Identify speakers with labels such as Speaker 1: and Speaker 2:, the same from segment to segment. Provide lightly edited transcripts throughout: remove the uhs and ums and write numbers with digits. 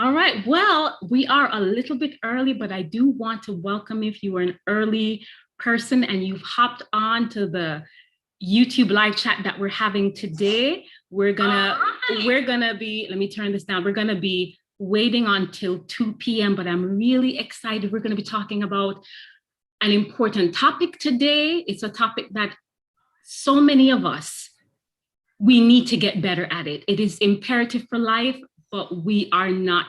Speaker 1: All right. Well, we are a little bit early, but I do want to welcome if you are an early person and you've hopped on to the YouTube live chat that we're having today. We're gonna be, let me turn this down. We're gonna be waiting until 2 p.m., but I'm really excited. We're gonna be talking about an important topic today. It's a topic that so many of us, we need to get better at it. It is imperative for life, but we are not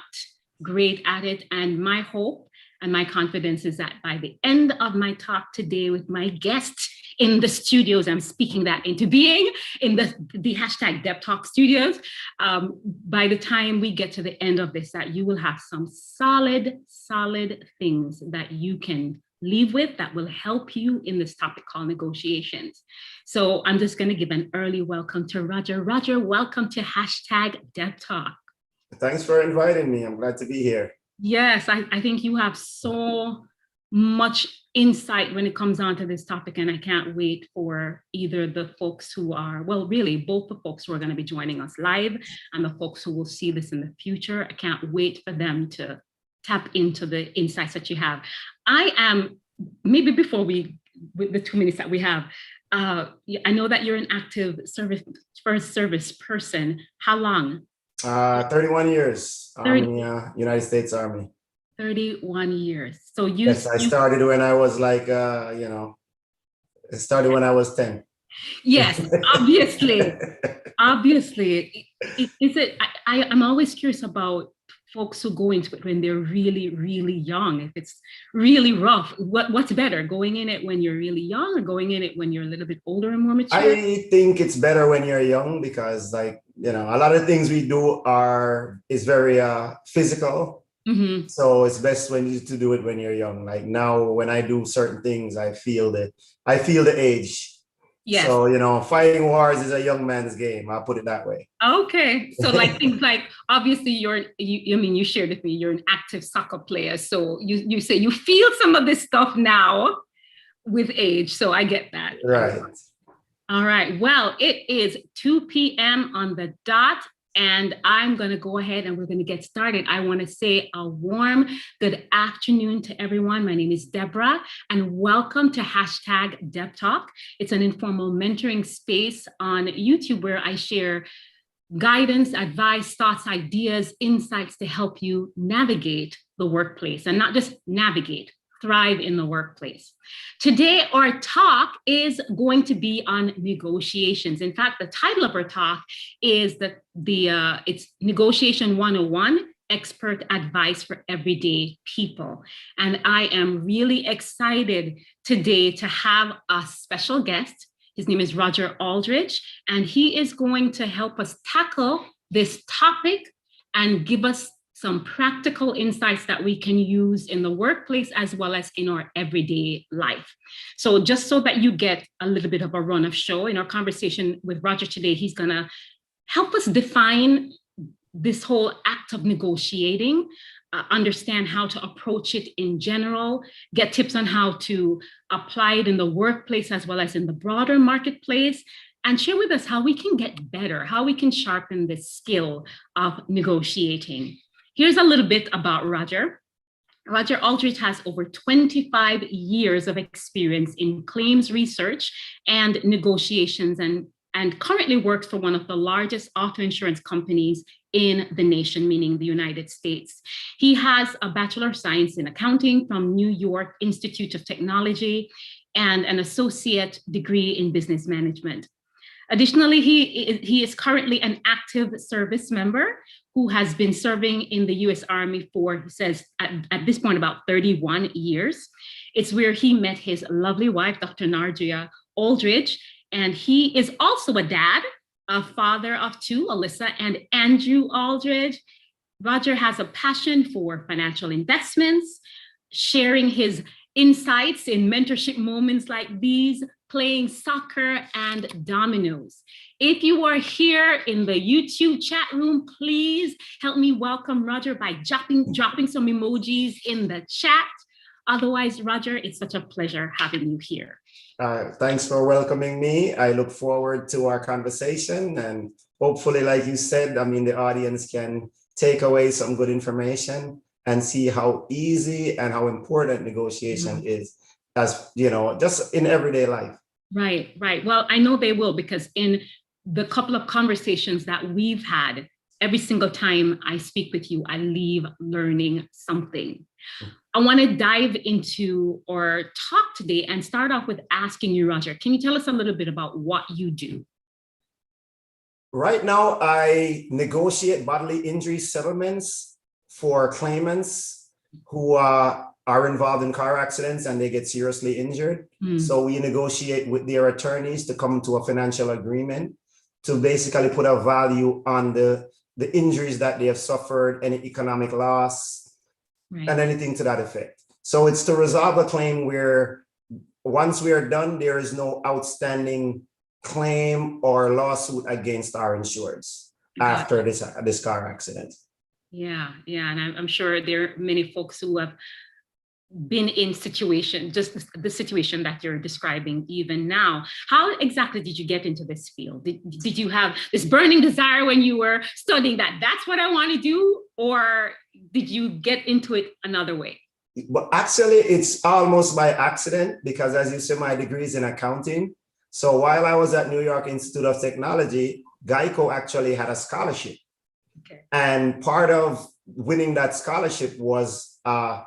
Speaker 1: great at it. And my hope and my confidence is that by the end of my talk today with my guest in the studios, I'm speaking that into being in the hashtag Dep Talk studios. By the time we get to the end of this, that you will have some solid things that you can leave with that will help you in this topic called negotiations. So I'm just going to give an early welcome to Roger. Roger, welcome to hashtag Dep Talk.
Speaker 2: Thanks for inviting me. I'm glad to be here.
Speaker 1: Yes, I think you have so much insight when it comes on to this topic, and I can't wait for either the folks who are, well, really both the folks who are going to be joining us live and the folks who will see this in the future. I can't wait for them to tap into the insights that you have. I am, maybe before with the 2 minutes that we have, I know that you're an active service person. How long?
Speaker 2: 31 years, United States Army.
Speaker 1: 31 years. So
Speaker 2: Yes, I started when I was like, it started when I was 10.
Speaker 1: Yes, obviously. I'm always curious about folks who go into it when they're really young. If it's really rough, what's better, going in it when you're really young or going in it when you're a little bit older and more mature?
Speaker 2: I think it's better when you're young because, like, a lot of things we do is very physical. Mm-hmm. So it's best to do it when you're young. Like now, when I do certain things, I feel the age. Yes. So, fighting wars is a young man's game. I'll put it that way.
Speaker 1: Okay. So like things like, obviously you shared with me, you're an active soccer player. So you say you feel some of this stuff now with age. So I get that.
Speaker 2: Right.
Speaker 1: All right. Well, it is 2 p.m. on the dot. And I'm going to go ahead and we're going to get started. I want to say a warm good afternoon to everyone. My name is Deborah and welcome to hashtag Dep Talk. It's an informal mentoring space on YouTube where I share guidance, advice, thoughts, ideas, insights to help you navigate the workplace and not just navigate, thrive in the workplace. Today, our talk is going to be on negotiations. In fact, the title of our talk is it's Negotiation 101, Expert Advice for Everyday People. And I am really excited today to have a special guest. His name is Roger Aldridge, and he is going to help us tackle this topic and give us some practical insights that we can use in the workplace as well as in our everyday life. So just so that you get a little bit of a run of show in our conversation with Roger today, he's gonna help us define this whole act of negotiating, understand how to approach it in general, get tips on how to apply it in the workplace as well as in the broader marketplace, and share with us how we can get better, how we can sharpen this skill of negotiating. Here's a little bit about Roger. Roger Aldridge has over 25 years of experience in claims research and negotiations and currently works for one of the largest auto insurance companies in the nation, meaning the United States. He has a Bachelor of Science in Accounting from New York Institute of Technology and an associate degree in business management. Additionally, he is currently an active service member who has been serving in the U.S. Army for, he says, at this point, about 31 years. It's where he met his lovely wife, Dr. Roger Aldridge, and he is also a dad, a father of two, Alyssa and Andrew Aldridge. Roger has a passion for financial investments, sharing his insights in mentorship moments like these, playing soccer and dominoes. If you are here in the YouTube chat room, please help me welcome Roger by dropping some emojis in the chat. Otherwise, Roger, it's such a pleasure having you here.
Speaker 2: Thanks for welcoming me. I look forward to our conversation and hopefully, like you said, the audience can take away some good information and see how easy and how important negotiation is, as you know, just in everyday life.
Speaker 1: Right, right. Well, I know they will, because in the couple of conversations that we've had, every single time I speak with you, I leave learning something. I want to dive into or talk today and start off with asking you, Roger, can you tell us a little bit about what you do?
Speaker 2: Right now, I negotiate bodily injury settlements for claimants who are involved in car accidents and they get seriously injured. So we negotiate with their attorneys to come to a financial agreement to basically put a value on the injuries that they have suffered, any economic loss, and anything to that effect. So it's to resolve a claim where once we are done, there is no outstanding claim or lawsuit against our insureds after this car accident. Yeah,
Speaker 1: and I'm sure there are many folks who have been in situation, just the situation that you're describing even now. How exactly did you get into this field? Did you have this burning desire when you were studying that that's what I want to do, or did you get into it another way?
Speaker 2: But actually, it's almost by accident, because as you say, my degree is in accounting. So while I was at New York Institute of Technology, Geico actually had a scholarship. And part of winning that scholarship was a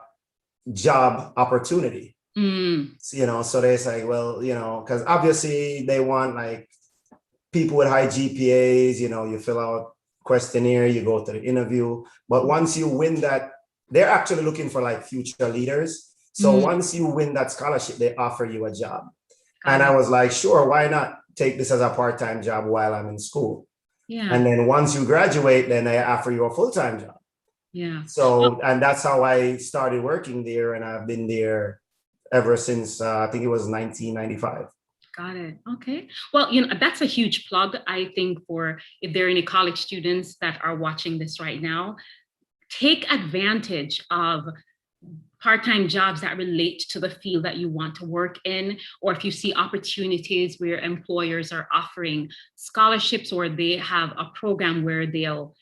Speaker 2: job opportunity. You know, so they say, well, you know, because obviously they want like people with high GPAs, you know, you fill out questionnaire, you go to the interview. But once you win that, they're actually looking for like future leaders. So once you win that scholarship, they offer you a job. And I was like, sure, why not take this as a part-time job while I'm in school? And then once you graduate, then they offer you a full-time job. So, and that's how I started working there. And I've been there ever since, I think it was 1995.
Speaker 1: Got it. Okay. Well, you know, that's a huge plug, I think, for if there are any college students that are watching this right now. Take advantage of part-time jobs that relate to the field that you want to work in, or if you see opportunities where employers are offering scholarships or they have a program where they'll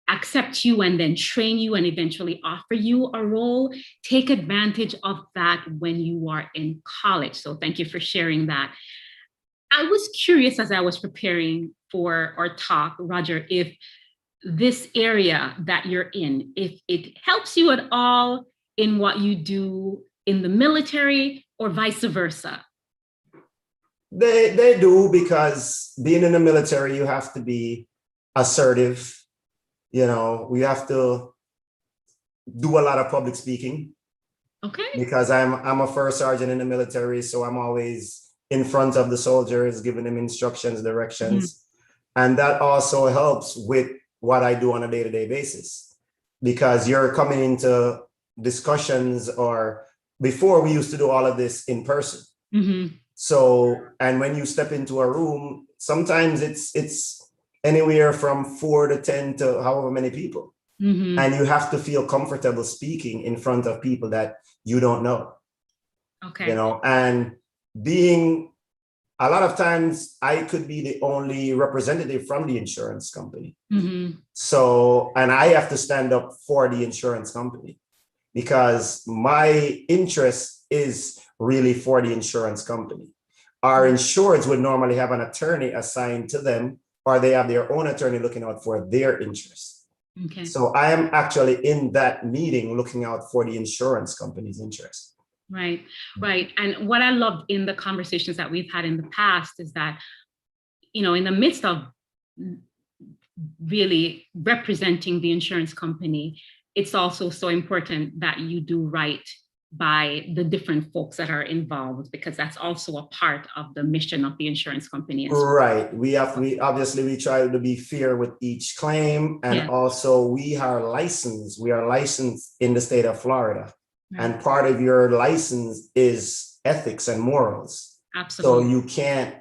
Speaker 1: accept you and then train you and eventually offer you a role, take advantage of that when you are in college. So thank you for sharing that. I was curious as I was preparing for our talk, Roger, if this area that you're in, if it helps you at all in what you do in the military or vice versa.
Speaker 2: They do, because being in the military, you have to be assertive. You know, we have to do a lot of public speaking.
Speaker 1: Okay.
Speaker 2: Because I'm a first sergeant in the military, so I'm always in front of the soldiers, giving them instructions, directions. And that also helps with what I do on a day-to-day basis, because you're coming into discussions, or before we used to do all of this in person. So, and when you step into a room, sometimes it's anywhere from 4 to 10 to however many people. And you have to feel comfortable speaking in front of people that you don't know. You know, and being, a lot of times I could be the only representative from the insurance company. So, and I have to stand up for the insurance company, because my interest is really for the insurance company. Our insureds would normally have an attorney assigned to them, or they have their own attorney looking out for their interests. So I am actually in that meeting looking out for the insurance company's interest.
Speaker 1: Right. And what I loved in the conversations that we've had in the past is that, you know, in the midst of really representing the insurance company, it's also so important that you do right by the different folks that are involved, because that's also a part of the mission of the insurance company as well.
Speaker 2: Right. We obviously try to be fair with each claim, and also we are licensed in the state of Florida. And part of your license is ethics and morals.
Speaker 1: Absolutely.
Speaker 2: So you can't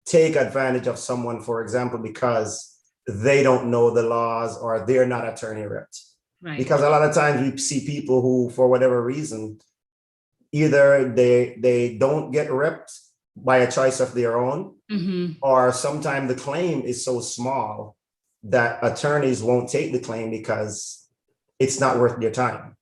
Speaker 2: take advantage of someone, for example, because they don't know the laws or they're not attorney reps. Because a lot of times we see people who, for whatever reason, either they don't get repped by a choice of their own, or sometimes the claim is so small that attorneys won't take the claim because it's not worth their time.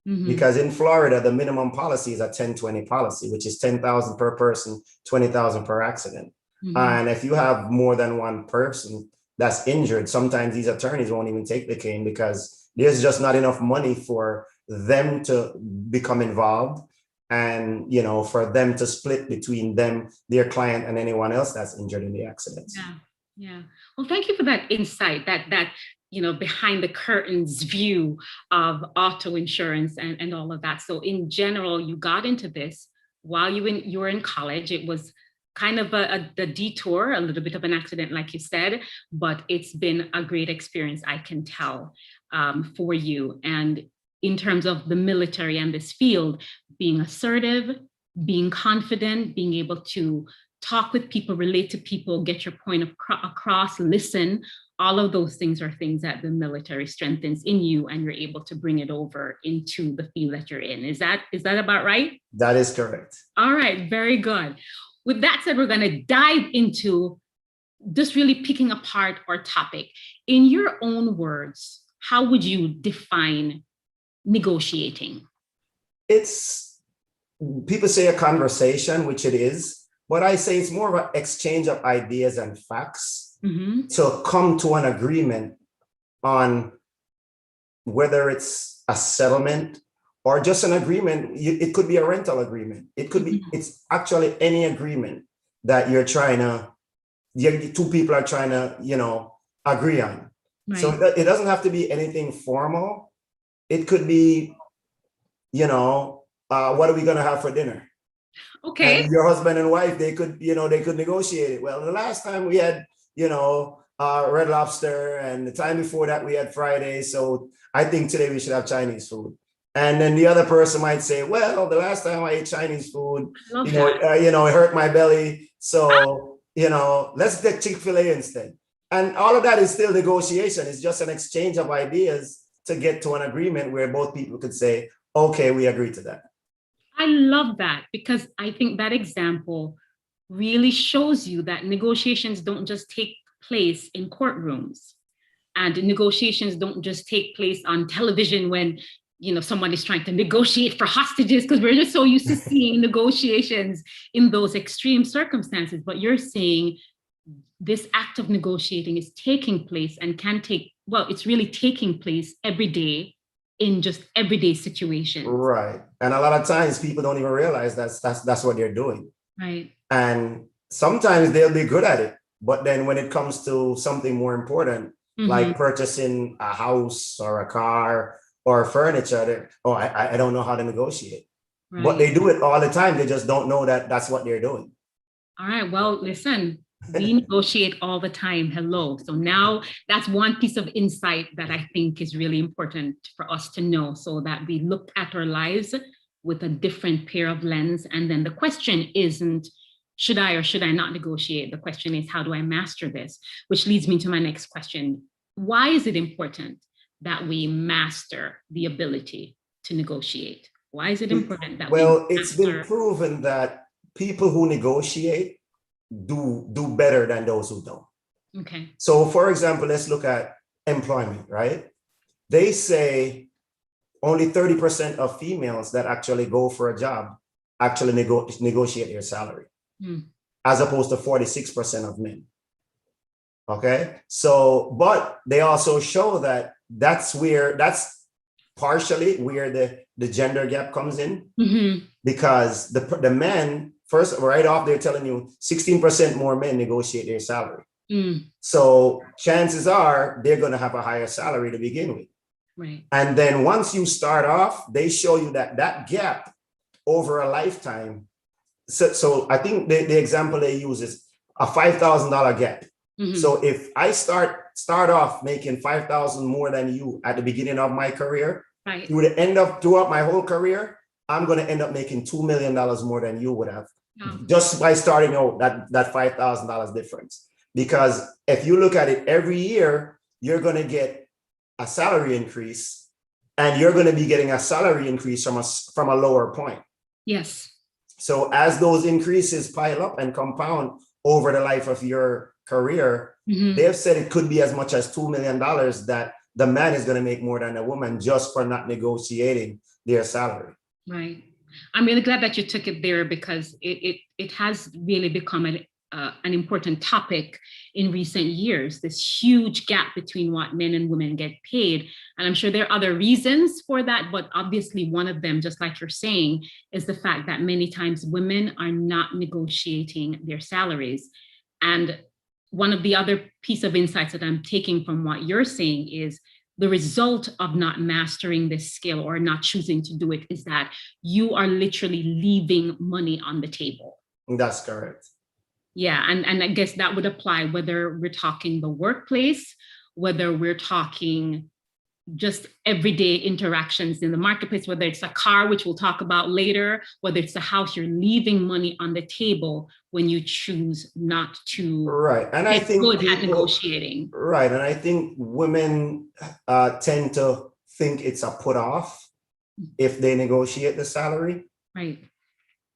Speaker 1: Mm-hmm.
Speaker 2: Because in Florida, the minimum policy is a 10-20 policy, which is 10,000 per person, 20,000 per accident.
Speaker 1: Mm-hmm.
Speaker 2: And if you have more than one person that's injured, sometimes these attorneys won't even take the claim because there's just not enough money for them to become involved and, you know, for them to split between them, their client, and anyone else that's injured in the accidents.
Speaker 1: Yeah. Yeah. Well, thank you for that insight, that you know, behind the curtains view of auto insurance and all of that. So in general, you got into this while you were in college. It was kind of a detour, a little bit of an accident, like you said, but it's been a great experience, I can tell, for you. And in terms of the military and this field, being assertive, being confident, being able to talk with people, relate to people, get your point across, listen, all of those things are things that the military strengthens in you, and you're able to bring it over into the field that you're in. Is that about right?
Speaker 2: That is correct.
Speaker 1: All right, very good. With that said, we're going to dive into just really picking apart our topic. In your own words, how would you define negotiating?
Speaker 2: It's, people say a conversation, which it is, but I say it's more of an exchange of ideas and facts to come to an agreement on whether it's a settlement or just an agreement. It could be a rental agreement. It could be, it's actually any agreement that you're trying to, two people are trying to, you know, agree on. Right. So it doesn't have to be anything formal. It could be, you know, what are we going to have for dinner?
Speaker 1: Okay.
Speaker 2: And your husband and wife, they could, you know, they could negotiate it. Well, the last time we had, you know, Red Lobster, and the time before that we had Friday. So I think today we should have Chinese food. And then the other person might say, well, the last time I ate Chinese food, you know, it hurt my belly. So, you know, let's get Chick-fil-A instead. And all of that is still negotiation. It's just an exchange of ideas to get to an agreement where both people could say, okay, we agree to that.
Speaker 1: I love that, because I think that example really shows you that negotiations don't just take place in courtrooms, and negotiations don't just take place on television when, you know, someone is trying to negotiate for hostages, because we're just so used to seeing negotiations in those extreme circumstances. But you're saying this act of negotiating is taking place and can take, well, it's really taking place every day in just everyday situations.
Speaker 2: Right. And a lot of times people don't even realize that's what they're doing.
Speaker 1: Right.
Speaker 2: And sometimes they'll be good at it. But then when it comes to something more important, like purchasing a house or a car or furniture, I don't know how to negotiate. Right. But they do it all the time. They just don't know that that's what they're doing.
Speaker 1: All right. Well, listen, we negotiate all the time. Hello. So now that's one piece of insight that I think is really important for us to know, so that we look at our lives with a different pair of lens. And then the question isn't, should I or should I not negotiate? The question is, how do I master this? Which leads me to my next question. Why is it important that we master the ability to negotiate? Why is it important that
Speaker 2: it's been proven that people who negotiate do better than those who don't.
Speaker 1: Okay.
Speaker 2: So for example, let's look at employment, right? They say only 30% of females that actually go for a job actually negotiate their salary, as opposed to 46% of men. Okay. So, but they also show that that's partially where the gender gap comes in, because the men, first, right off, they're telling you 16% more men negotiate their salary. So chances are they're going to have a higher salary to begin with.
Speaker 1: Right. And
Speaker 2: then once you start off, they show you that gap over a lifetime. So I think the example they use is a $5,000 gap. So if I start off making $5,000 more than you at the beginning of my career,
Speaker 1: right,
Speaker 2: throughout my whole career, I'm going to end up making $2 million more than you would have, just by starting out that $5,000 difference. Because if you look at it every year, you're going to get a salary increase, and you're going to be getting a salary increase from a lower point.
Speaker 1: Yes.
Speaker 2: So as those increases pile up and compound over the life of your career, they've said it could be as much as $2 million that the man is going to make more than the woman just for not negotiating their salary.
Speaker 1: Right. I'm really glad that you took it there, because it has really become an important topic in recent years, this huge gap between what men and women get paid. And I'm sure there are other reasons for that, but obviously one of them, just like you're saying, is the fact that many times women are not negotiating their salaries. And one of the other piece of insights that I'm taking from what you're saying is the result of not mastering this skill or not choosing to do it is that you are literally leaving money on the table.
Speaker 2: That's correct.
Speaker 1: Yeah, and I guess that would apply whether we're talking the workplace, whether we're talking just everyday interactions in the marketplace, whether it's a car, which we'll talk about later, whether it's a house, you're leaving money on the table when you choose not to
Speaker 2: and I think
Speaker 1: good at negotiating.
Speaker 2: Right, and I think women tend to think it's a put off if they negotiate the salary.
Speaker 1: Right.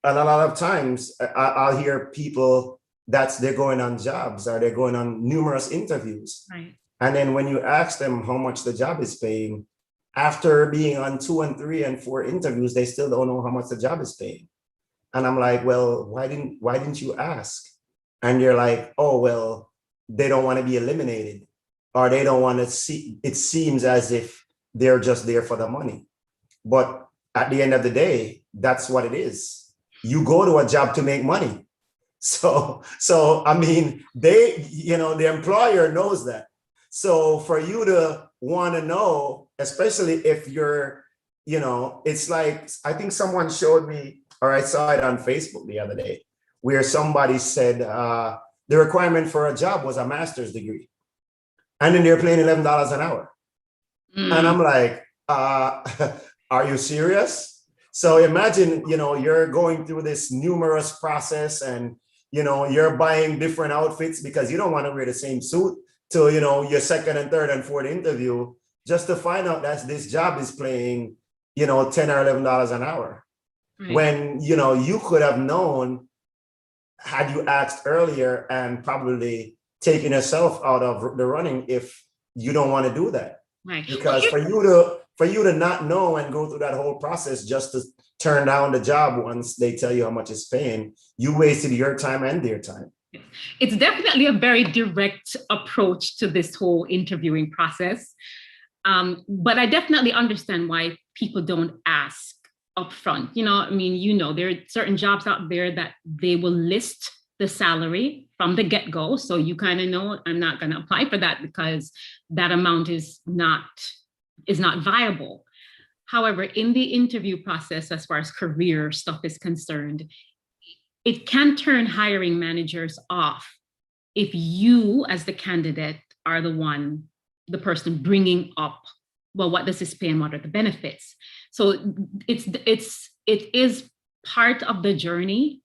Speaker 2: And a lot of times I'll hear people they're going on jobs or they're going on numerous interviews.
Speaker 1: Right.
Speaker 2: And then when you ask them how much the job is paying, after being on 2 and 3 and 4 interviews, they still don't know how much the job is paying. And I'm like, well, why didn't you ask? And you're like, oh, well, they don't want to be eliminated, or they don't want to see, it seems as if they're just there for the money. But at the end of the day, that's what it is. You go to a job to make money. So I mean, the employer knows that. So for you to want to know, especially if you're, it's like, I think someone showed me, or I saw it on Facebook the other day, where somebody said the requirement for a job was a master's degree. And then they're paying $11 an hour. And I'm like, are you serious? So imagine, you're going through this numerous process and, you're buying different outfits because you don't want to wear the same suit to, your second and third and fourth interview, just to find out that this job is paying, $10 or $11 an hour. Right. When, you could have known had you asked earlier and probably taken yourself out of the running if you don't want to do that.
Speaker 1: Right.
Speaker 2: Because for you to not know and go through that whole process just to turn down the job once they tell you how much it's paying, you wasted your time and their time.
Speaker 1: It's definitely a very direct approach to this whole interviewing process. But I definitely understand why people don't ask upfront. There are certain jobs out there that they will list the salary from the get-go. So you kind of know, I'm not going to apply for that because that amount is not viable. However, in the interview process, as far as career stuff is concerned, it can turn hiring managers off if you, as the candidate, are the person bringing up, well, what does this pay and what are the benefits? So it is part of the journey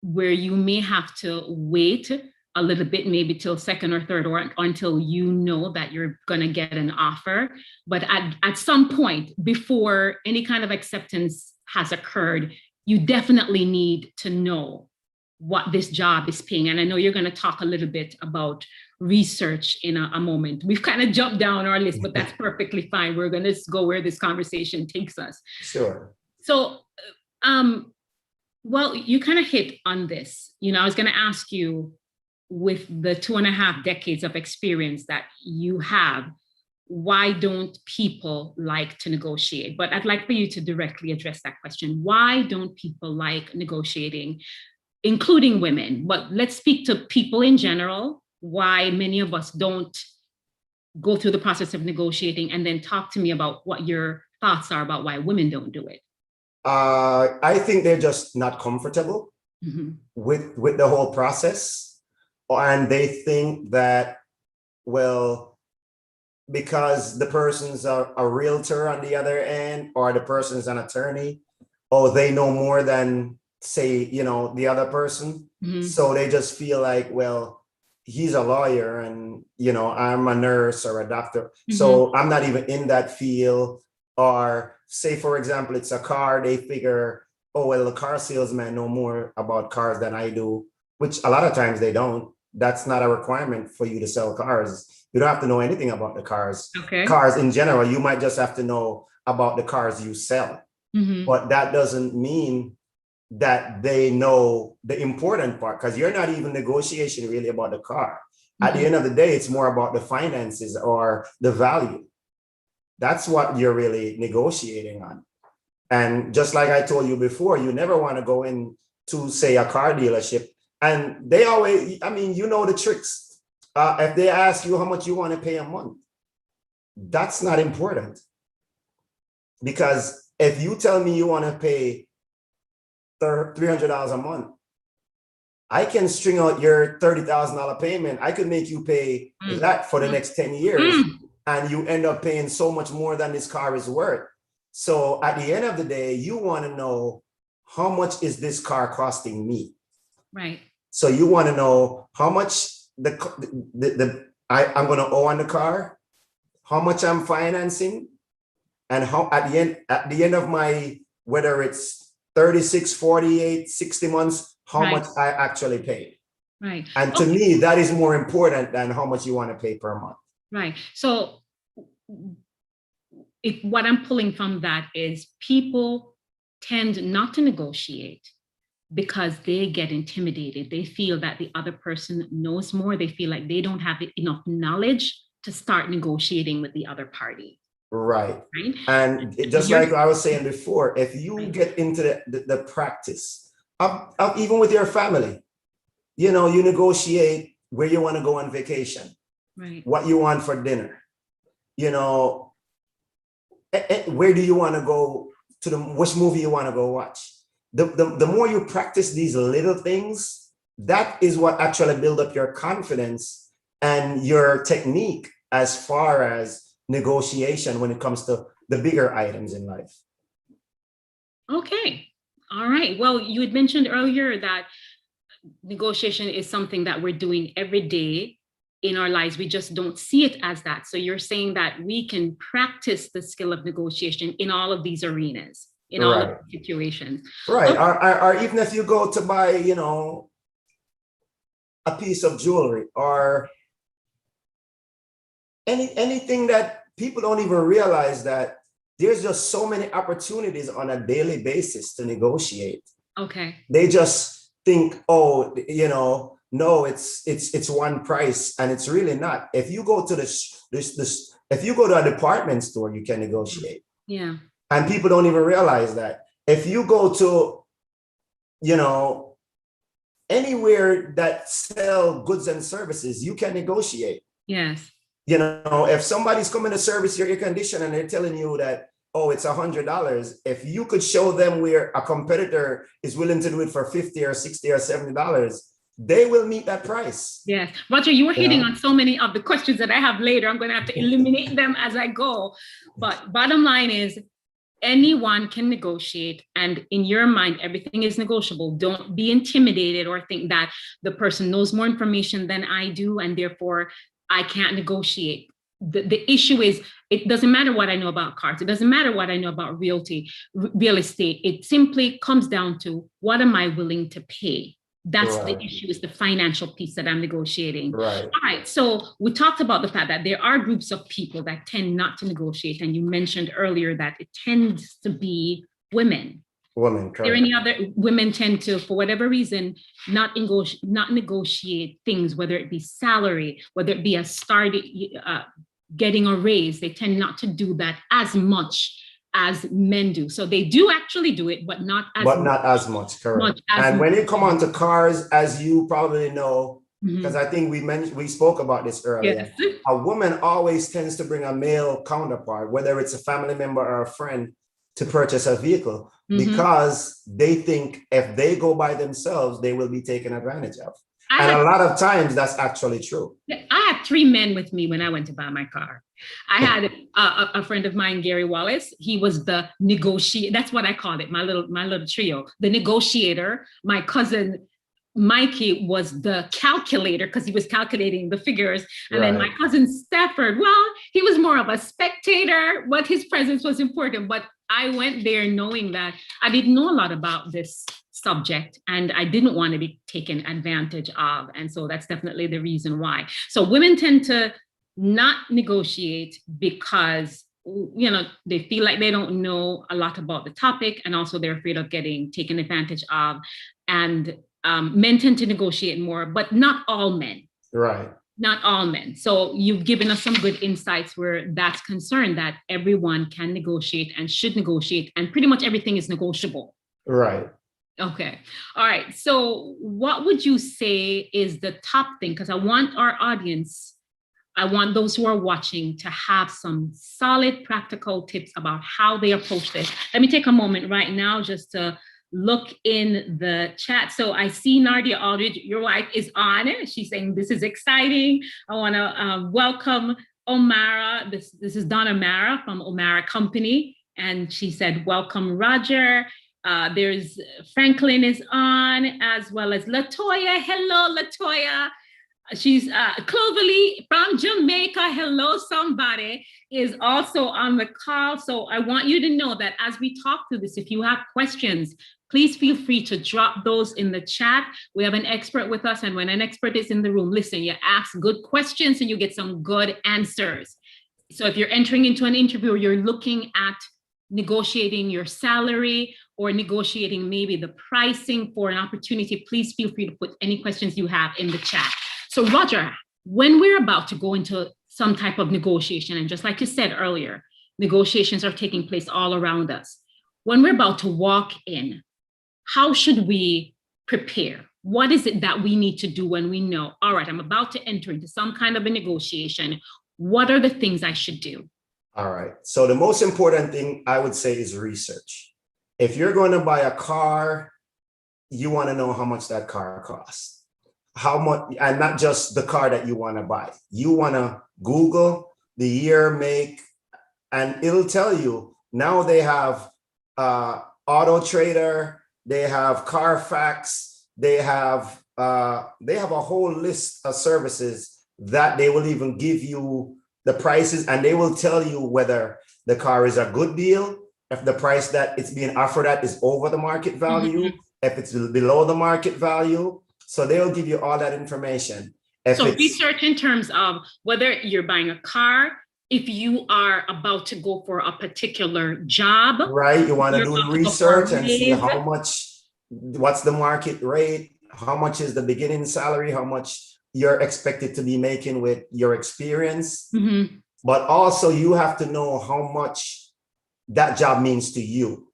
Speaker 1: where you may have to wait a little bit, maybe till second or third, or until you know that you're going to get an offer. But at some point before any kind of acceptance has occurred, you definitely need to know what this job is paying. And I know you're going to talk a little bit about research in a moment. We've kind of jumped down our list, but that's perfectly fine. We're going to go where this conversation takes us.
Speaker 2: Sure.
Speaker 1: So, well, you kind of hit on this. I was going to ask you, with the 2.5 decades of experience that you have, why don't people like to negotiate? But I'd like for you to directly address that question. Why don't people like negotiating, including women? But let's speak to people in general, why many of us don't go through the process of negotiating, and then talk to me about what your thoughts are about why women don't do it.
Speaker 2: I think they're just not comfortable with the whole process. And they think that, well, because the person's a realtor on the other end, or the person's an attorney, they know more than, say, the other person. So they just feel like, well, he's a lawyer and, I'm a nurse or a doctor. So I'm not even in that field. Or say, for example, it's a car, they figure, oh, well, the car salesman know more about cars than I do, which a lot of times they don't. that's not a requirement for you to sell cars. You don't have to know anything about the cars.
Speaker 1: Okay.
Speaker 2: Cars in general, you might just have to know about the cars you sell. But that doesn't mean that they know the important part, because you're not even negotiating really about the car. At the end of the day, it's more about the finances or the value. That's what you're really negotiating on. And just like I told you before, you never want to go into, say, a car dealership, and they always, I mean, you know the tricks. If they ask you how much you want to pay a month, that's not important. Because if you tell me you want to pay $300 a month, I can string out your $30,000 payment. I could make you pay that for the next 10 years, and you end up paying so much more than this car is worth. So at the end of the day, you want to know, how much is this car costing me?
Speaker 1: Right.
Speaker 2: So you want to know how much I'm going to owe on the car, how much I'm financing, and how at the end of my, whether it's 36, 48, 60 months, how much I actually paid.
Speaker 1: Right.
Speaker 2: And to me, that is more important than how much you want to pay per month.
Speaker 1: Right. So what I'm pulling from that is people tend not to negotiate because they get intimidated. They feel that the other person knows more. They feel like they don't have enough knowledge to start negotiating with the other party.
Speaker 2: Right. And just like I was saying before, if you get into the practice of even with your family, you know, you negotiate where you want to go on vacation, what you want for dinner, you know, where do you want to go to, which movie you want to go watch. The more you practice these little things, that is what actually build up your confidence and your technique as far as negotiation when it comes to the bigger items in life.
Speaker 1: Okay. All right. Well, you had mentioned earlier that negotiation is something that we're doing every day in our lives. We just don't see it as that. So you're saying that we can practice the skill of negotiation in all of these arenas, in all of the situations.
Speaker 2: Right. Okay. Or even if you go to buy, you know, a piece of jewelry or anything that people don't even realize, that there's just so many opportunities on a daily basis to negotiate.
Speaker 1: Okay.
Speaker 2: They just think, oh, you know, no, it's one price, and it's really not. If you go to if you go to a department store, you can negotiate.
Speaker 1: Yeah.
Speaker 2: And people don't even realize that. If you go to, you know, anywhere that sell goods and services, you can negotiate.
Speaker 1: Yes.
Speaker 2: You know, if somebody's coming to service your air conditioner and they're telling you that, oh, it's $100, if you could show them where a competitor is willing to do it for $50 or $60 or $70, they will meet that price.
Speaker 1: Yes. Roger, you were hitting on so many of the questions that I have later. I'm going to have to eliminate them as I go. But bottom line is, anyone can negotiate, and in your mind, everything is negotiable. Don't be intimidated or think that the person knows more information than I do, and therefore I can't negotiate. The issue is, it doesn't matter what I know about cars. It doesn't matter what I know about real estate. It simply comes down to, what am I willing to pay? That's the issue, is the financial piece that I'm negotiating.
Speaker 2: Right.
Speaker 1: All right. So we talked about the fact that there are groups of people that tend not to negotiate. And you mentioned earlier that it tends to be women.
Speaker 2: Women.
Speaker 1: There any other women tend to, for whatever reason, not negotiate things, whether it be salary, whether it be getting a raise. They tend not to do that as much as men do. So they do actually do it, but not as much.
Speaker 2: Correct. And when it come on to cars, as you probably know, because I think we spoke about this earlier, a woman always tends to bring a male counterpart, whether it's a family member or a friend, to purchase a vehicle, because they think if they go by themselves, they will be taken advantage of. A lot of times that's actually true.
Speaker 1: I had 3 men with me when I went to buy my car. I had a friend of mine, Gary Wallace. He was the negotiator. That's what I called it, my little trio. The negotiator. My cousin Mikey was the calculator, because he was calculating the figures. And then my cousin Stafford, well, he was more of a spectator, but his presence was important. But I went there knowing that I didn't know a lot about this subject and I didn't want to be taken advantage of. And so that's definitely the reason why. So women tend to not negotiate because, they feel like they don't know a lot about the topic, and also they're afraid of getting taken advantage of. And men tend to negotiate more, but not all men.
Speaker 2: Right.
Speaker 1: Not all men. So you've given us some good insights where that's concerned, that everyone can negotiate and should negotiate, and pretty much everything is negotiable.
Speaker 2: Right.
Speaker 1: Okay. All right. So what would you say is the top thing? Because I want those who are watching to have some solid practical tips about how they approach this. Let me take a moment right now just to look in the chat. So I see Roger Aldridge, your wife, is on. She's saying this is exciting. I want to welcome Omara. This is Donna Mara from Omara Company. And she said, welcome, Roger. There's Franklin is on, as well as Latoya. Hello, Latoya. She's Cloverly from Jamaica. Hello, somebody is also on the call. So I want you to know that as we talk through this, if you have questions, please feel free to drop those in the chat. We have an expert with us, and when an expert is in the room, listen, you ask good questions and you get some good answers. So if you're entering into an interview, or you're looking at negotiating your salary or negotiating maybe the pricing for an opportunity, please feel free to put any questions you have in the chat. So Roger, when we're about to go into some type of negotiation, and just like you said earlier, negotiations are taking place all around us. When we're about to walk in, how should we prepare? What is it that we need to do when we know, all right, I'm about to enter into some kind of a negotiation? What are the things I should do?
Speaker 2: All right. So the most important thing I would say is research. If you're going to buy a car, you want to know how much that car costs. How much, and not just the car that you want to buy. You want to Google the year, make, and it'll tell you. Now they have Auto Trader, they have Carfax, they have a whole list of services that they will even give you the prices, and they will tell you whether the car is a good deal, if the price that it's being offered at is over the market value, if it's below the market value. So they'll give you all that information.
Speaker 1: So research in terms of whether you're buying a car, if you are about to go for a particular job.
Speaker 2: Right, you want to do research and see how much, what's the market rate, how much is the beginning salary, how much you're expected to be making with your experience. But also you have to know how much that job means to you.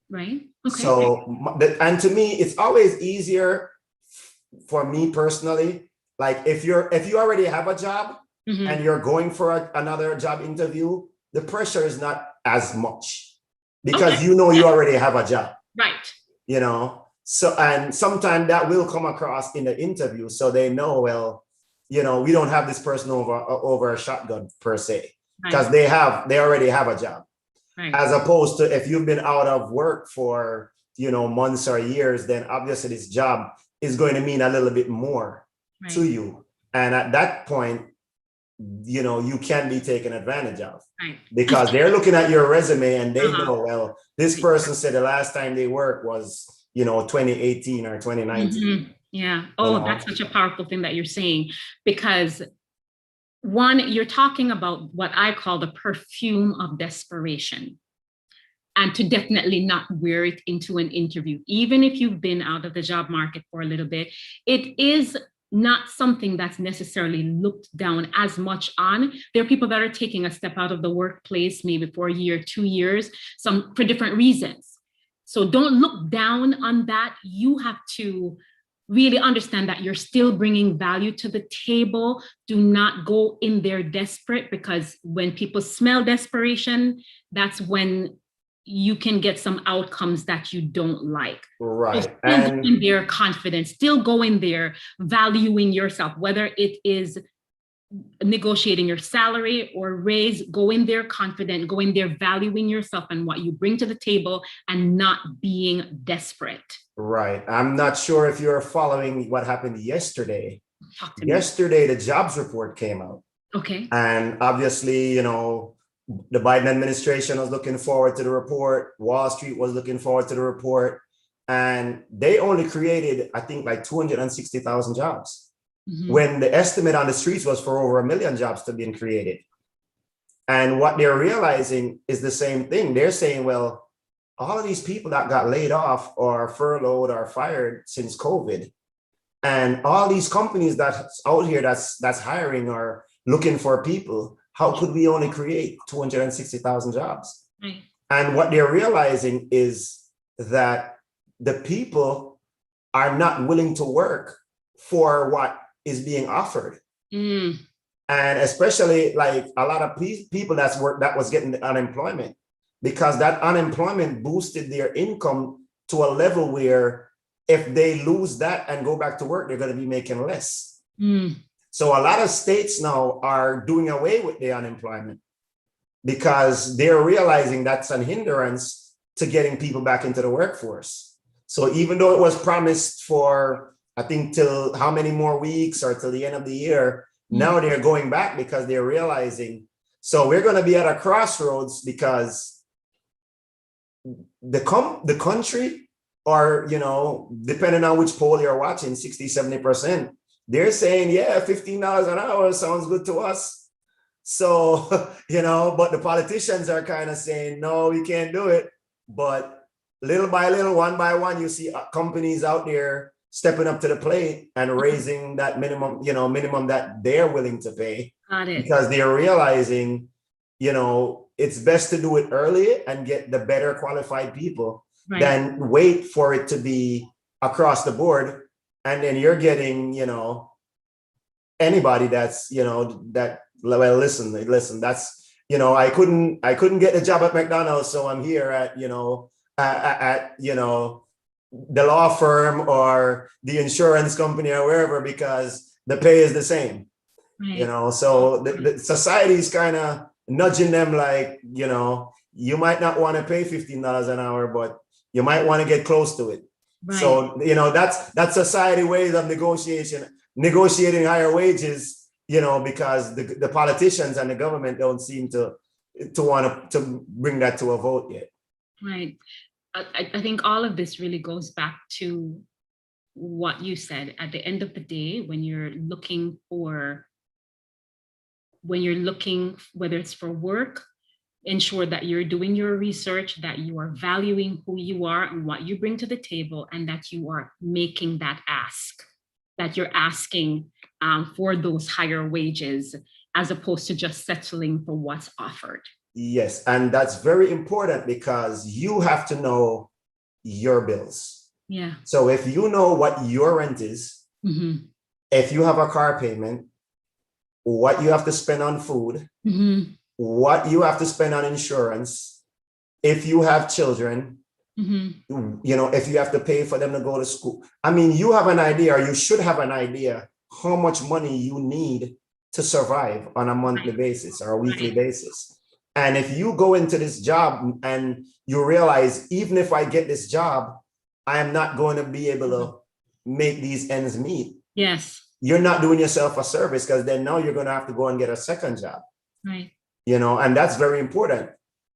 Speaker 1: Right. Okay.
Speaker 2: So, and to me, it's always easier for me personally. Like if you already have a job and you're going for another job interview, the pressure is not as much because you know you already have a job.
Speaker 1: Right.
Speaker 2: You know, so, and sometimes that will come across in the interview. So they know, well, you know, we don't have this person over a shotgun per se, because they already have a job. Right. As opposed to if you've been out of work for, you know, months or years, then obviously this job is going to mean a little bit more to you. And at that point, you know, you can be taken advantage of because they're looking at your resume and they know, well, this person said the last time they worked was, you know, 2018 or 2019.
Speaker 1: Yeah. Oh, that's such a powerful thing that you're saying, because one, you're talking about what I call the perfume of desperation, and to definitely not wear it into an interview. Even if you've been out of the job market for a little bit, it is not something that's necessarily looked down as much on. There are people that are taking a step out of the workplace, maybe for a year, 2 years, some for different reasons. So don't look down on that. You have to really understand that you're still bringing value to the table. Do not go in there desperate, because when people smell desperation, that's when you can get some outcomes that you don't like.
Speaker 2: Right.
Speaker 1: So still go in there confident, still go in there valuing yourself, whether it is negotiating your salary or raise, go in there confident, go in there valuing yourself and what you bring to the table and not being desperate.
Speaker 2: Right. I'm not sure if you're following what happened yesterday. Yesterday, the jobs report came out.
Speaker 1: Okay.
Speaker 2: And obviously, you know, The Biden administration was looking forward to the report. Wall Street was looking forward to the report. And they only created, I think, like 260,000 jobs, when the estimate on the streets was for over 1 million jobs to be created. And what they're realizing is the same thing. They're saying, well, all of these people that got laid off or furloughed or fired since COVID, and all these companies that's out here that's hiring or looking for people, how could we only create 260,000 jobs?
Speaker 1: Right.
Speaker 2: And what they're realizing is that the people are not willing to work for what is being offered. And especially like a lot of people that was getting the unemployment, because that unemployment boosted their income to a level where if they lose that and go back to work, they're going to be making less. So a lot of states now are doing away with the unemployment because they're realizing that's a hindrance to getting people back into the workforce. So even though it was promised for, I think, till how many more weeks or till the end of the year, now they're going back because they're realizing. So we're going to be at a crossroads because the country, or, you know, depending on which poll you're watching, 60, 70%, they're saying, yeah, $15 an hour sounds good to us. So, you know, but the politicians are kind of saying, no, we can't do it. But little by little, one by one, you see companies out there stepping up to the plate and raising that minimum that they're willing to pay.
Speaker 1: Got it.
Speaker 2: Because they're realizing, you know, it's best to do it early and get the better qualified people than wait for it to be across the board. And then you're getting, you know, anybody that's, you know, that, well, listen, that's, you know, I couldn't get a job at McDonald's, so I'm here at, you know, you know, the law firm or the insurance company or wherever, because the pay is the same. You know, so the society is kind of nudging them like, you know, you might not want to pay $15 an hour, but you might want to get close to it. So, you know, that's society ways of negotiating higher wages, you know, because the politicians and the government don't seem to want to bring that to a vote yet.
Speaker 1: Right. I think all of this really goes back to what you said. At the end of the day, when you're looking, whether it's for work, ensure that you're doing your research, that you are valuing who you are and what you bring to the table, and that you are making that ask, that you're asking for those higher wages, as opposed to just settling for what's offered.
Speaker 2: Yes, and that's very important because you have to know your bills.
Speaker 1: Yeah.
Speaker 2: So if you know what your rent is, if you have a car payment, what you have to spend on food, what you have to spend on insurance, if you have children, you know, if you have to pay for them to go to school. I mean, you have an idea, or you should have an idea how much money you need to survive on a monthly basis or a weekly basis. And if you go into this job and you realize, even if I get this job, I am not going to be able to make these ends meet.
Speaker 1: Yes.
Speaker 2: You're not doing yourself a service, because then now you're going to have to go and get a second job.
Speaker 1: Right.
Speaker 2: You know, and that's very important.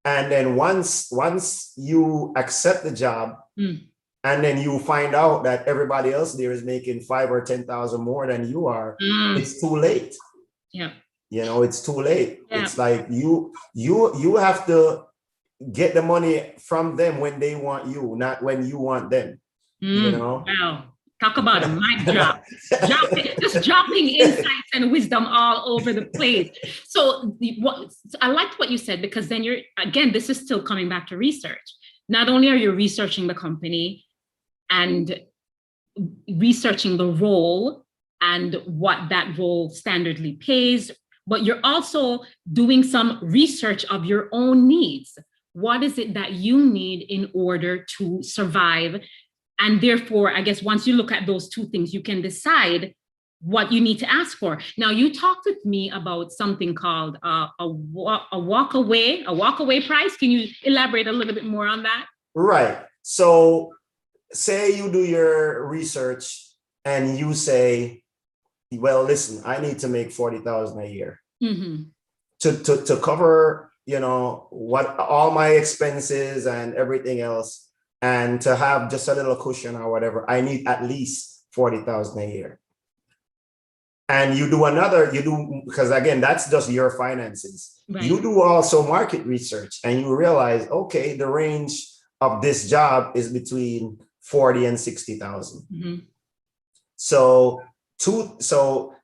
Speaker 2: And then once you accept the job, and then you find out that everybody else there is making 5,000 or 10,000 more than you are, it's too late.
Speaker 1: Yeah.
Speaker 2: You know, it's too late.
Speaker 1: Yeah.
Speaker 2: It's like you have to get the money from them when they want you, not when you want them. You know? Wow.
Speaker 1: Talk about a mic drop. Just dropping insights and wisdom all over the place. So I liked what you said, because then this is still coming back to research. Not only are you researching the company and researching the role and what that role standardly pays, but you're also doing some research of your own needs. What is it that you need in order to survive? And therefore, I guess once you look at those two things, you can decide what you need to ask for. Now, you talked with me about something called a walkaway price. Can you elaborate a little bit more on that?
Speaker 2: Right. So say you do your research and you say, well, listen, I need to make $40,000 a year to cover what all my expenses and everything else, and to have just a little cushion or whatever, I need at least 40,000 a year. And you do, because again, that's just your finances.
Speaker 1: Right.
Speaker 2: You do also market research and you realize, okay, the range of this job is between 40 and 60,000.
Speaker 1: Mm-hmm.
Speaker 2: So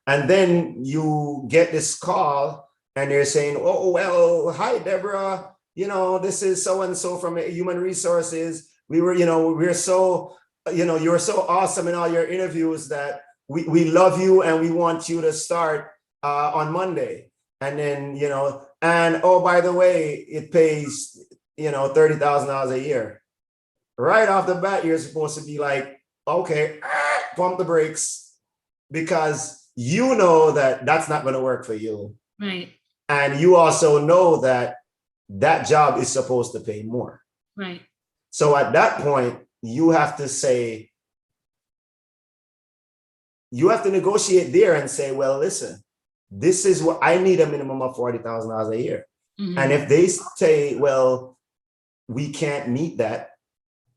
Speaker 2: and then you get this call and they're saying, oh, well, hi, Deborah, this is so-and-so from Human Resources. We're so, you were so awesome in all your interviews that we love you and we want you to start on Monday. And then, and oh, by the way, it pays, $30,000 a year. Right off the bat, you're supposed to be like, okay, pump the brakes, because you know that that's not going to work for you.
Speaker 1: Right.
Speaker 2: And you also know that that job is supposed to pay more.
Speaker 1: Right.
Speaker 2: So at that point, you have to negotiate there and say, well, listen, this is what I need, a minimum of $40,000 a year.
Speaker 1: Mm-hmm.
Speaker 2: And if they say, well, we can't meet that,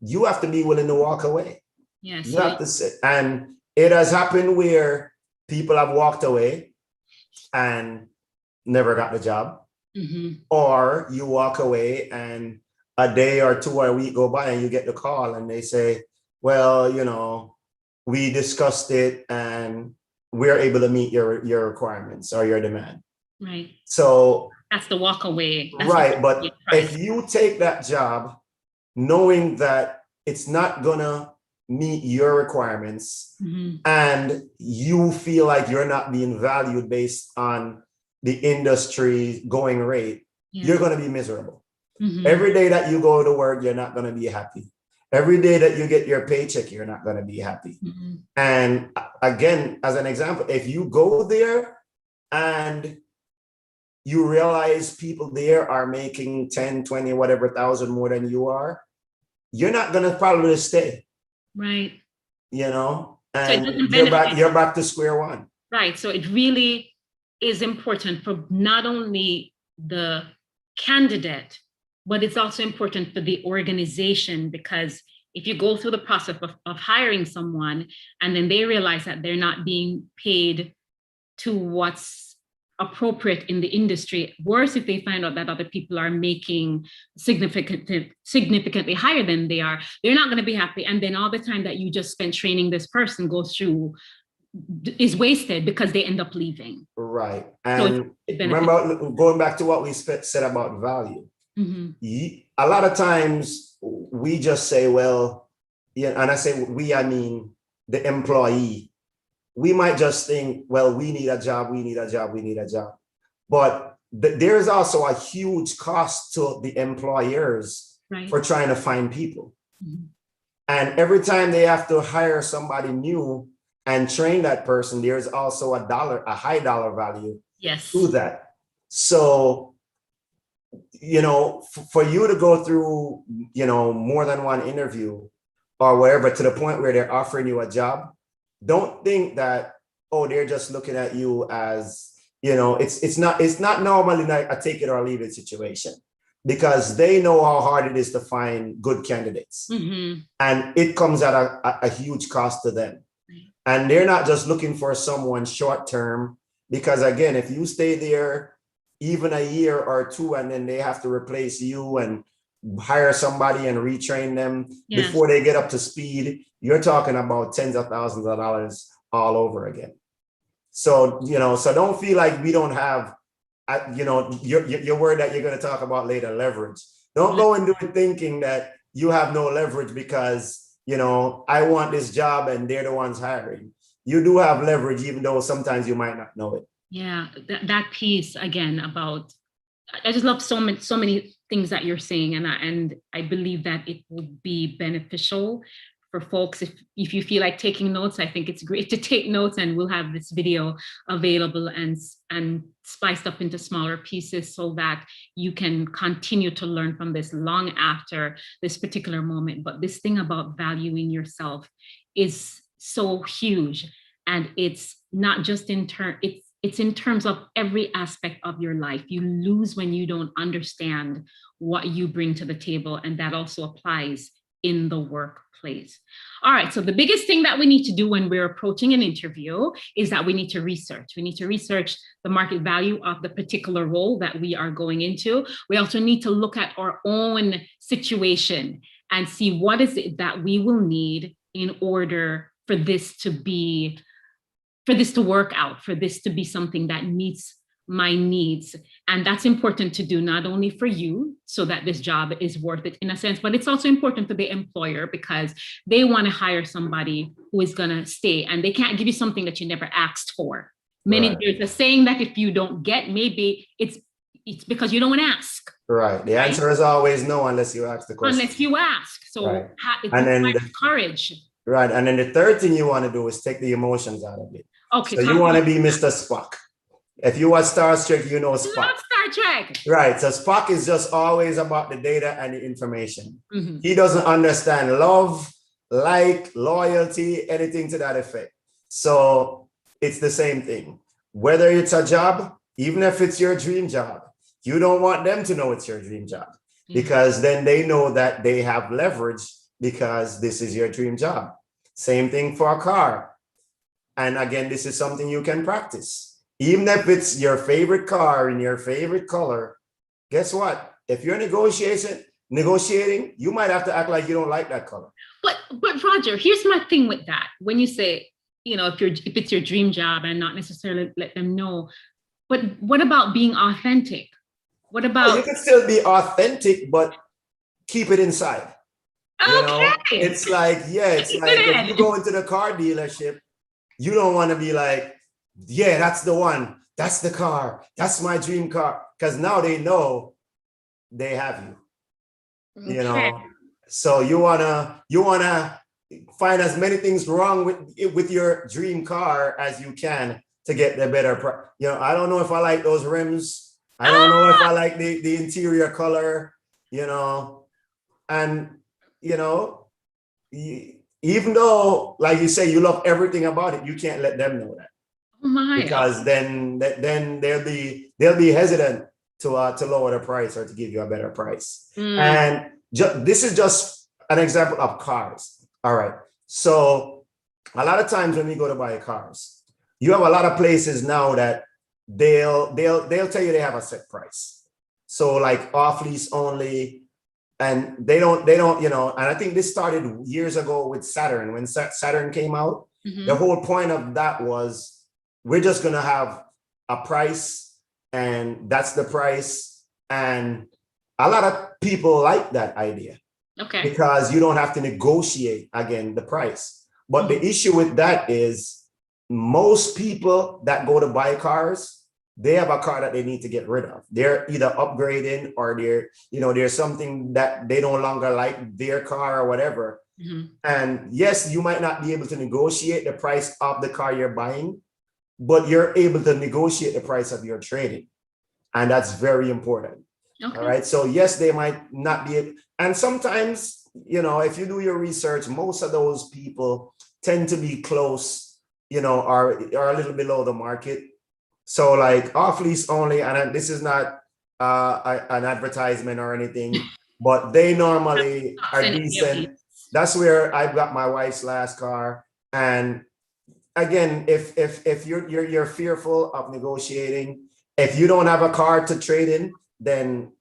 Speaker 2: you have to be willing to walk away.
Speaker 1: Yes.
Speaker 2: You have to sit. And it has happened where people have walked away and never got the job.
Speaker 1: Mm-hmm.
Speaker 2: Or you walk away and a day or two or a week go by and you get the call and they say, well, we discussed it and we're able to meet your requirements or your demand.
Speaker 1: Right.
Speaker 2: So
Speaker 1: that's the walk away. That's
Speaker 2: right. But if you take that job knowing that it's not gonna meet your requirements,
Speaker 1: mm-hmm.
Speaker 2: and you feel like you're not being valued based on the industry going rate, you're going to be miserable.
Speaker 1: Mm-hmm.
Speaker 2: Every day that you go to work, you're not going to be happy. Every day that you get your paycheck, you're not going to be happy.
Speaker 1: Mm-hmm.
Speaker 2: And again, as an example, if you go there and you realize people there are making 10, 20, whatever thousand more than you are, you're not going to probably stay.
Speaker 1: Right.
Speaker 2: And
Speaker 1: so
Speaker 2: you're back to square one.
Speaker 1: Right. So it really is important for not only the candidate, but it's also important for the organization, because if you go through the process of hiring someone and then they realize that they're not being paid to what's appropriate in the industry, worse if they find out that other people are making significantly higher than they are, they're not going to be happy. And then all the time that you just spent training this person goes through is wasted because they end up leaving.
Speaker 2: Right. And remember, going back to what we said about value,
Speaker 1: mm-hmm.
Speaker 2: A lot of times we just say, well, and I say we, I mean the employee. We might just think, well, we need a job. But there's also a huge cost to the employers
Speaker 1: right.
Speaker 2: for trying to find people.
Speaker 1: Mm-hmm.
Speaker 2: And every time they have to hire somebody new and train that person, there's also a high dollar value
Speaker 1: yes.
Speaker 2: to that. So, for you to go through, more than one interview or whatever, to the point where they're offering you a job, don't think that, they're just looking at you as, it's not normally like a take it or leave it situation, because they know how hard it is to find good candidates.
Speaker 1: Mm-hmm.
Speaker 2: And it comes at a huge cost to them. And they're not just looking for someone short term, because again, if you stay there even a year or two and then they have to replace you and hire somebody and retrain them before they get up to speed, you're talking about tens of thousands of dollars all over again. So, so don't feel like we don't have, your word that you're going to talk about later, leverage. Don't go into it thinking that you have no leverage because, I want this job and they're the ones hiring. You do have leverage, even though sometimes you might not know it.
Speaker 1: Yeah, that piece again about, I just love so many things that you're saying, and I believe that it will be beneficial for folks. If you feel like taking notes, I think it's great to take notes, and we'll have this video available and spiced up into smaller pieces so that you can continue to learn from this long after this particular moment. But this thing about valuing yourself is so huge, and it's not just it's in terms of every aspect of your life. You lose when you don't understand what you bring to the table. And that also applies in the workplace. All right. So the biggest thing that we need to do when we're approaching an interview is that we need to research. We need to research the market value of the particular role that we are going into. We also need to look at our own situation and see what is it that we will need in order for this to work out, for this to be something that meets my needs. And that's important to do, not only for you, so that this job is worth it in a sense, but it's also important to the employer because they want to hire somebody who is going to stay, and they can't give you something that you never asked for. There's a saying that if you don't get, maybe it's because you don't ask.
Speaker 2: Right. The answer is always no unless you ask the question.
Speaker 1: Unless you ask. So it
Speaker 2: requires
Speaker 1: courage.
Speaker 2: Right. And then the third thing you want to do is take the emotions out of it.
Speaker 1: Okay.
Speaker 2: So you want to be Mr. Spock. If you watch Star Trek, you know Spock.
Speaker 1: Love Star Trek.
Speaker 2: Right. So Spock is just always about the data and the information. Mm-hmm. He doesn't understand love, like, loyalty, anything to that effect. So it's the same thing. Whether it's a job, even if it's your dream job, you don't want them to know it's your dream job, because then they know that they have leverage because this is your dream job. Same thing for a car. And again, this is something you can practice. Even if it's your favorite car in your favorite color, guess what? If you're negotiating, you might have to act like you don't like that color.
Speaker 1: But Roger, here's my thing with that. When you say, if it's your dream job and not necessarily let them know, but what about being authentic? What about?
Speaker 2: You can still be authentic, but keep it inside.
Speaker 1: Okay.
Speaker 2: It's like if you go into the car dealership, you don't want to be like, yeah, that's the one. That's the car. That's my dream car. Because now they know they have you.
Speaker 1: Okay.
Speaker 2: So you wanna find as many things wrong with your dream car as you can to get the better price. I don't know if I like those rims. I don't know if I like the interior color. And even though, like you say, you love everything about it, you can't let them know that. Because then they'll be hesitant to lower the price or to give you a better price. And this is just an example of cars. All right. So a lot of times when we go to buy cars, you have a lot of places now that they'll tell you they have a set price. So like off lease only, and they don't, and I think this started years ago with Saturn. When Saturn came out, the whole point of that was, we're just going to have a price, and that's the price. And a lot of people like that idea. Okay. Because you don't have to negotiate, again, the price. But the issue with that is most people that go to buy cars, they have a car that they need to get rid of. They're either upgrading or there's something that they no longer like their car or whatever. And yes, you might not be able to negotiate the price of the car you're buying, but you're able to negotiate the price of your trading. And that's very important. Okay. All right. So yes, they might not be able, and sometimes, if you do your research, most of those people tend to be close, or a little below the market. So like off lease only, and this is not an advertisement or anything, but they normally are decent. That's where I got my wife's last car. And again, if you're fearful of negotiating, if you don't have a car to trade in, then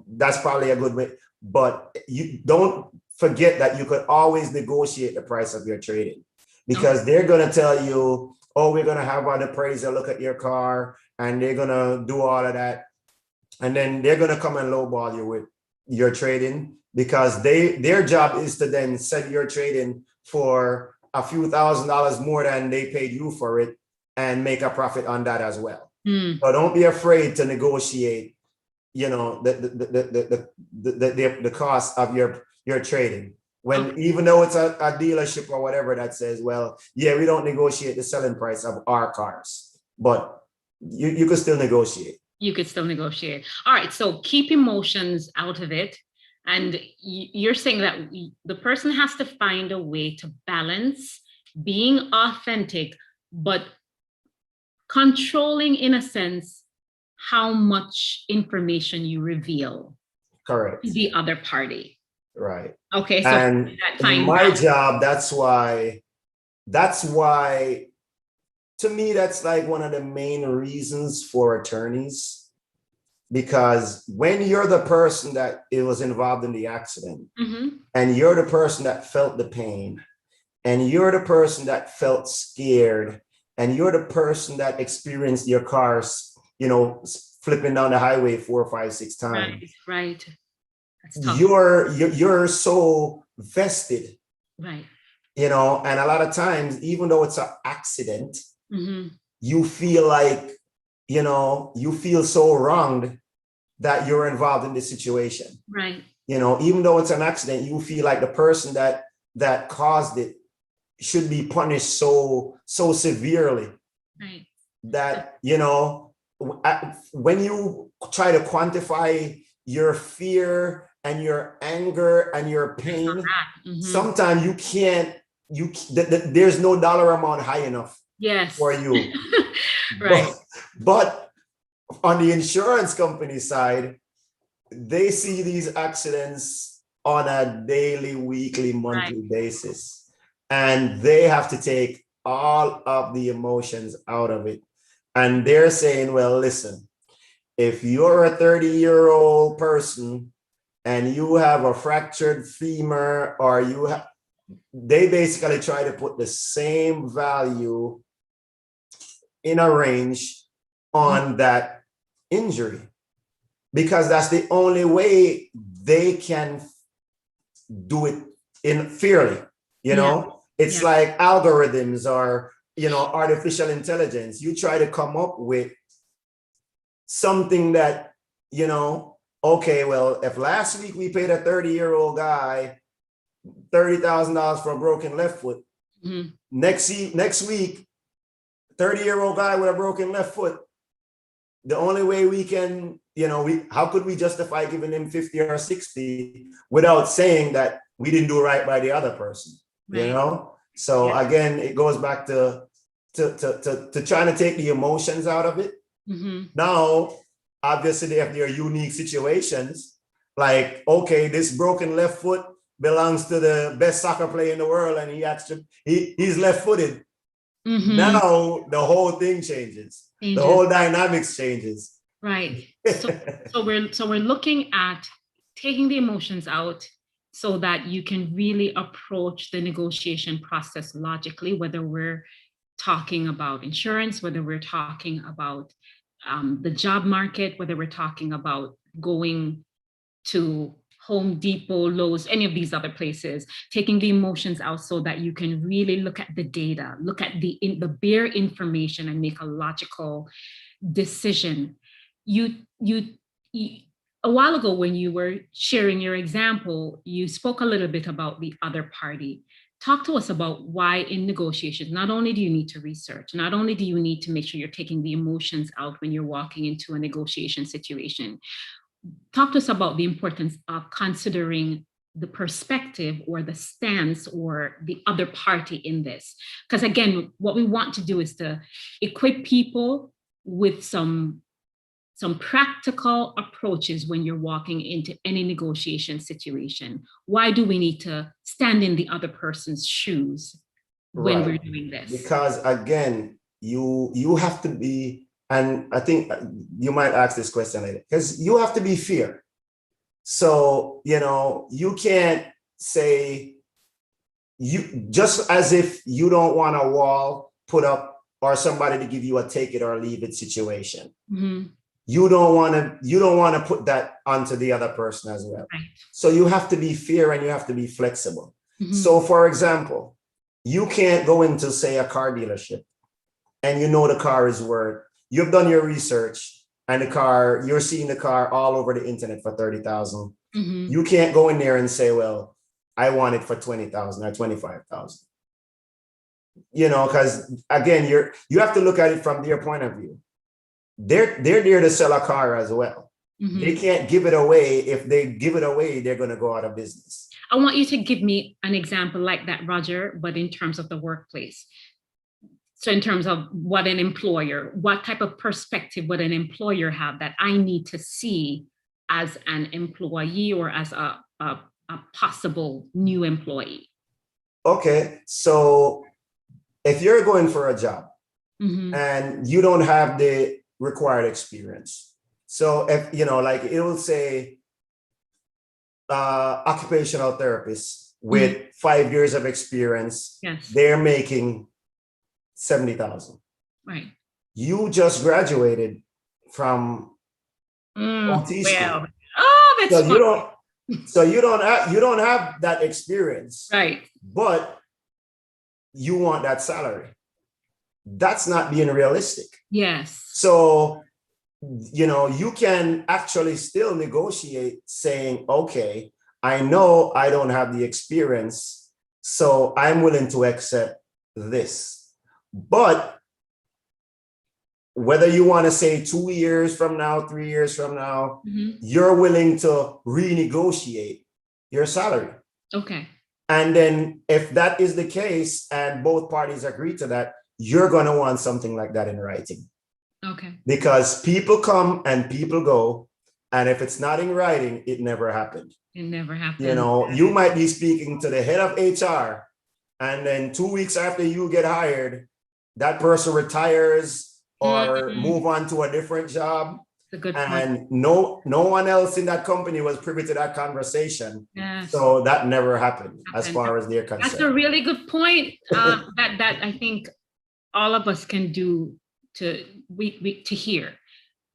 Speaker 2: that's probably a good way. But you don't forget that you could always negotiate the price of your trading, because they're going to tell you, oh, we're going to have an appraiser look at your car, and they're going to do all of that, and then they're going to come and lowball you with your trading, because their job is to then sell your trading for a few $1,000s more than they paid you for it, and make a profit on that as well. So don't be afraid to negotiate, the cost of your trading. Even though it's a dealership or whatever that says, well, yeah, we don't negotiate the selling price of our cars, but you could still negotiate.
Speaker 1: You could still negotiate. All right. So keep emotions out of it. And you're saying that the person has to find a way to balance being authentic, but controlling, in a sense, how much information you reveal
Speaker 2: Correct.
Speaker 1: to the other party.
Speaker 2: Right.
Speaker 1: Okay. So
Speaker 2: And
Speaker 1: that fine
Speaker 2: my
Speaker 1: balance.
Speaker 2: job, that's why, to me, that's like one of the main reasons for attorneys. Because when you're the person that it was involved in the accident, and you're the person that felt the pain, and you're the person that felt scared, and you're the person that experienced your cars, flipping down the highway 4, 5, 6 times.
Speaker 1: Right. That's tough.
Speaker 2: You're so vested.
Speaker 1: Right.
Speaker 2: And a lot of times, even though it's an accident, you feel like, you feel so wronged that you're involved in this situation.
Speaker 1: Right.
Speaker 2: Even though it's an accident, you feel like the person that caused it should be punished so severely.
Speaker 1: Right.
Speaker 2: That, when you try to quantify your fear and your anger and your pain, sometimes you can't, there's no dollar amount high enough for you.
Speaker 1: Right.
Speaker 2: But on the insurance company side, they see these accidents on a daily, weekly, monthly basis. And they have to take all of the emotions out of it. And they're saying, well, listen, if you're a 30-year-old person and you have a fractured femur, or they basically try to put the same value in a range on that injury, because that's the only way they can do it fairly. It's like algorithms or artificial intelligence. You try to come up with something that, okay, well, if last week we paid a 30-year-old guy $30,000 for a broken left foot, next week 30-year-old guy with a broken left foot, the only way we can, how could we justify giving him 50 or 60 without saying that we didn't do right by the other person? So again, it goes back to trying to take the emotions out of it. Now, obviously, if there are unique situations, like, okay, this broken left foot belongs to the best soccer player in the world, and he's left-footed. Now the whole thing changes. The whole dynamics changes.
Speaker 1: Right. So we're looking at taking the emotions out so that you can really approach the negotiation process logically, whether we're talking about insurance, whether we're talking about the job market, whether we're talking about going to Home Depot, Lowe's, any of these other places, taking the emotions out so that you can really look at the data, look at the bare information and make a logical decision. You a while ago, when you were sharing your example, you spoke a little bit about the other party. Talk to us about why in negotiations, not only do you need to research, not only do you need to make sure you're taking the emotions out when you're walking into a negotiation situation. Talk to us about the importance of considering the perspective or the stance or the other party in this. Because again, what we want to do is to equip people with some practical approaches when you're walking into any negotiation situation. Why do we need to stand in the other person's shoes when we're doing this?
Speaker 2: Because again, you have to be, and I think you might ask this question later, because you have to be fair. So, you can't say, just as if you don't want a wall put up or somebody to give you a take it or leave it situation. You don't want to put that onto the other person as well.
Speaker 1: Right.
Speaker 2: So you have to be fair and you have to be flexible. So for example, you can't go into, say, a car dealership and the car is worth, you've done your research and you're seeing the car all over the internet for 30,000. You can't go in there and say, well, I want it for 20,000 or 25,000. Because again, you have to look at it from their point of view. They're there to sell a car as well. They can't give it away. If they give it away, they're going to go out of business.
Speaker 1: I want you to give me an example like that, Roger, but in terms of the workplace. So in terms of what type of perspective would an employer have that I need to see as an employee or as a possible new employee?
Speaker 2: Okay, so if you're going for a job and you don't have the required experience, so if like it will say occupational therapist with 5 years of experience,
Speaker 1: yes,
Speaker 2: they're making 70,000.
Speaker 1: Right.
Speaker 2: You just graduated from OT school.
Speaker 1: Oh, that's
Speaker 2: So
Speaker 1: funny.
Speaker 2: you don't have that experience.
Speaker 1: Right.
Speaker 2: But you want that salary. That's not being realistic.
Speaker 1: Yes.
Speaker 2: So you can actually still negotiate saying, okay, I know I don't have the experience, so I'm willing to accept this. But whether you want to say 2 years from now, 3 years from now, you're willing to renegotiate your salary.
Speaker 1: Okay.
Speaker 2: And then if that is the case and both parties agree to that, you're going to want something like that in writing.
Speaker 1: Okay.
Speaker 2: Because people come and people go. And if it's not in writing, it never happened.
Speaker 1: It never happened.
Speaker 2: You might be speaking to the head of HR, and then 2 weeks after you get hired, that person retires or move on to a different job. A good point. No one else in that company was privy to that conversation. Yes. So that never happened as far as they're concerned.
Speaker 1: That's a really good point that I think all of us can do to hear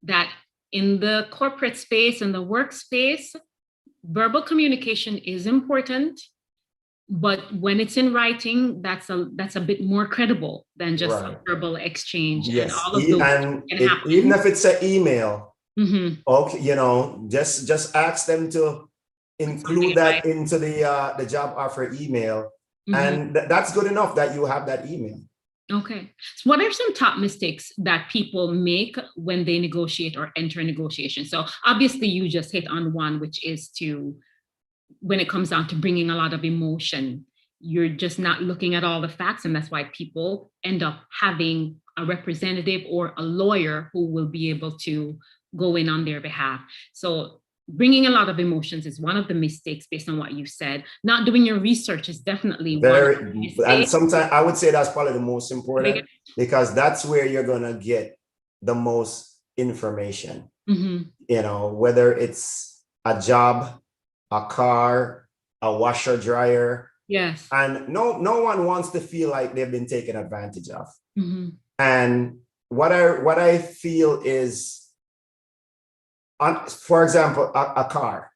Speaker 1: that in the corporate space and the workspace, verbal communication is important, but when it's in writing, that's a bit more credible than just a verbal exchange.
Speaker 2: Yes.
Speaker 1: And all of those
Speaker 2: even if it's an email, okay, just ask them to include that into the job offer email, and that's good enough that you have that email.
Speaker 1: Okay. So what are some top mistakes that people make when they negotiate or enter a negotiation? So obviously you just hit on one, which is when it comes down to bringing a lot of emotion, you're just not looking at all the facts. And that's why people end up having a representative or a lawyer who will be able to go in on their behalf. So bringing a lot of emotions is one of the mistakes based on what you said. Not doing your research is definitely one.
Speaker 2: And sometimes I would say that's probably the most important, because that's where you're going to get the most information. Whether it's a job, a car, a washer dryer.
Speaker 1: Yes.
Speaker 2: And no one wants to feel like they've been taken advantage of. And what I feel is, for example, a car.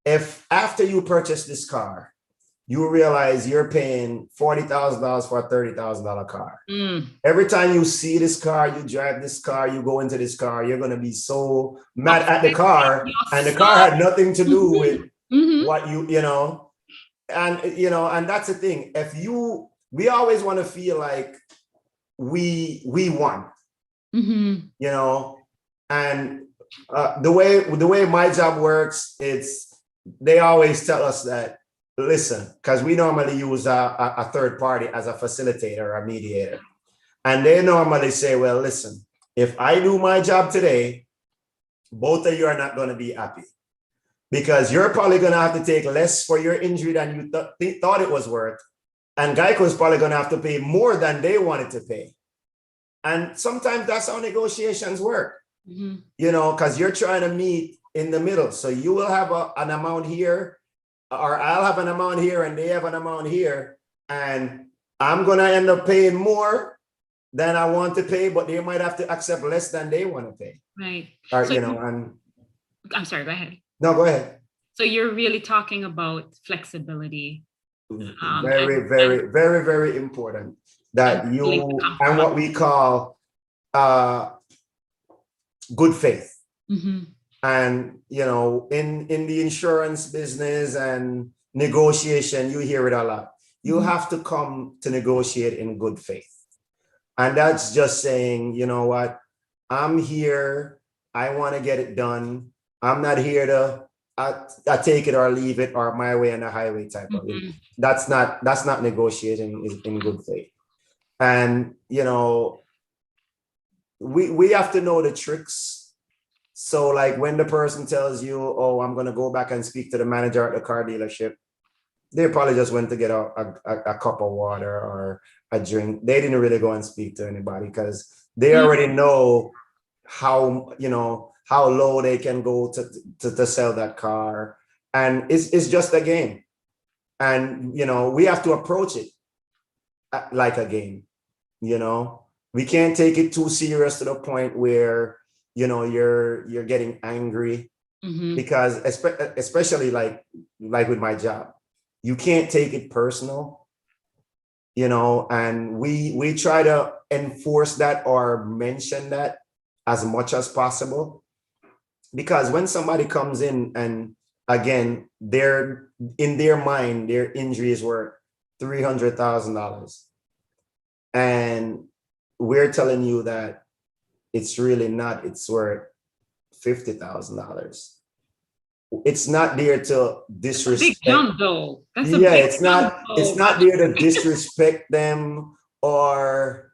Speaker 2: If after you purchase this car, you realize you're paying $40,000 for a $30,000 car. Every time you see this car, you drive this car, you go into this car, you're going to be so mad at the car, and the car had nothing to do with what and that's the thing. We always want to feel like we won, and the way my job works, they always tell us that, listen, because we normally use a third party as a facilitator or a mediator. And they normally say, well, listen, if I do my job today, both of you are not going to be happy, because you're probably going to have to take less for your injury than you thought it was worth. And Geico is probably going to have to pay more than they wanted to pay. And sometimes that's how negotiations work, because you're trying to meet in the middle. So you will have an amount here, or I'll have an amount here and they have an amount here, and I'm going to end up paying more than I want to pay, but they might have to accept less than they want to pay.
Speaker 1: Right.
Speaker 2: Or,
Speaker 1: and I'm sorry, go ahead.
Speaker 2: No, go ahead.
Speaker 1: So you're really talking about flexibility.
Speaker 2: Very, very, very, very important that and what we call good faith. And, in the insurance business and negotiation, you hear it a lot. You have to come to negotiate in good faith. And that's just saying, you know what, I'm here, I want to get it done. I'm not here to I take it or leave it, or my way and the highway type of thing. That's not negotiating in good faith. And, we have to know the tricks. So like when the person tells you, oh, I'm going to go back and speak to the manager at the car dealership, they probably just went to get a cup of water or a drink. They didn't really go and speak to anybody because they already know how, how low they can go to sell that car. And it's just a game. And, we have to approach it like a game, we can't take it too serious to the point where, you're getting angry because especially like with my job, you can't take it personal, and we try to enforce that or mention that as much as possible. Because when somebody comes in and again, they're in their mind, their injury is worth $300,000. And we're telling you that it's really not, it's worth $50,000. It's not there to disrespect.
Speaker 1: Big jump though. That's a
Speaker 2: yeah,
Speaker 1: big
Speaker 2: it's not, it's not there to disrespect them or,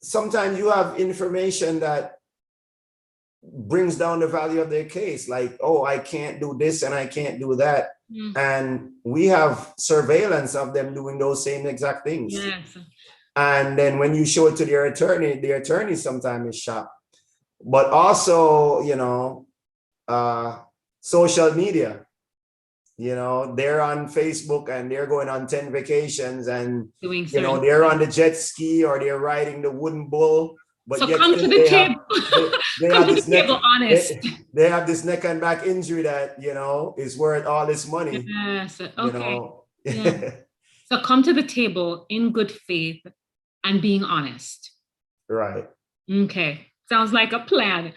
Speaker 2: sometimes you have information that brings down the value of their case. Like, oh, I can't do this and I can't do that. And we have surveillance of them doing those same exact things.
Speaker 1: Yes.
Speaker 2: And then when you show it to their attorney sometimes is shocked. But also, social media, they're on Facebook and they're going on 10 vacations and, they're on the jet ski or they're riding the wooden bull. But
Speaker 1: so come to the table.
Speaker 2: They
Speaker 1: come to the table honest.
Speaker 2: They have this neck and back injury that, is worth all this money.
Speaker 1: Yes. Okay. Yeah. So come to the table in good faith and being honest.
Speaker 2: Right.
Speaker 1: Okay. Sounds like a plan.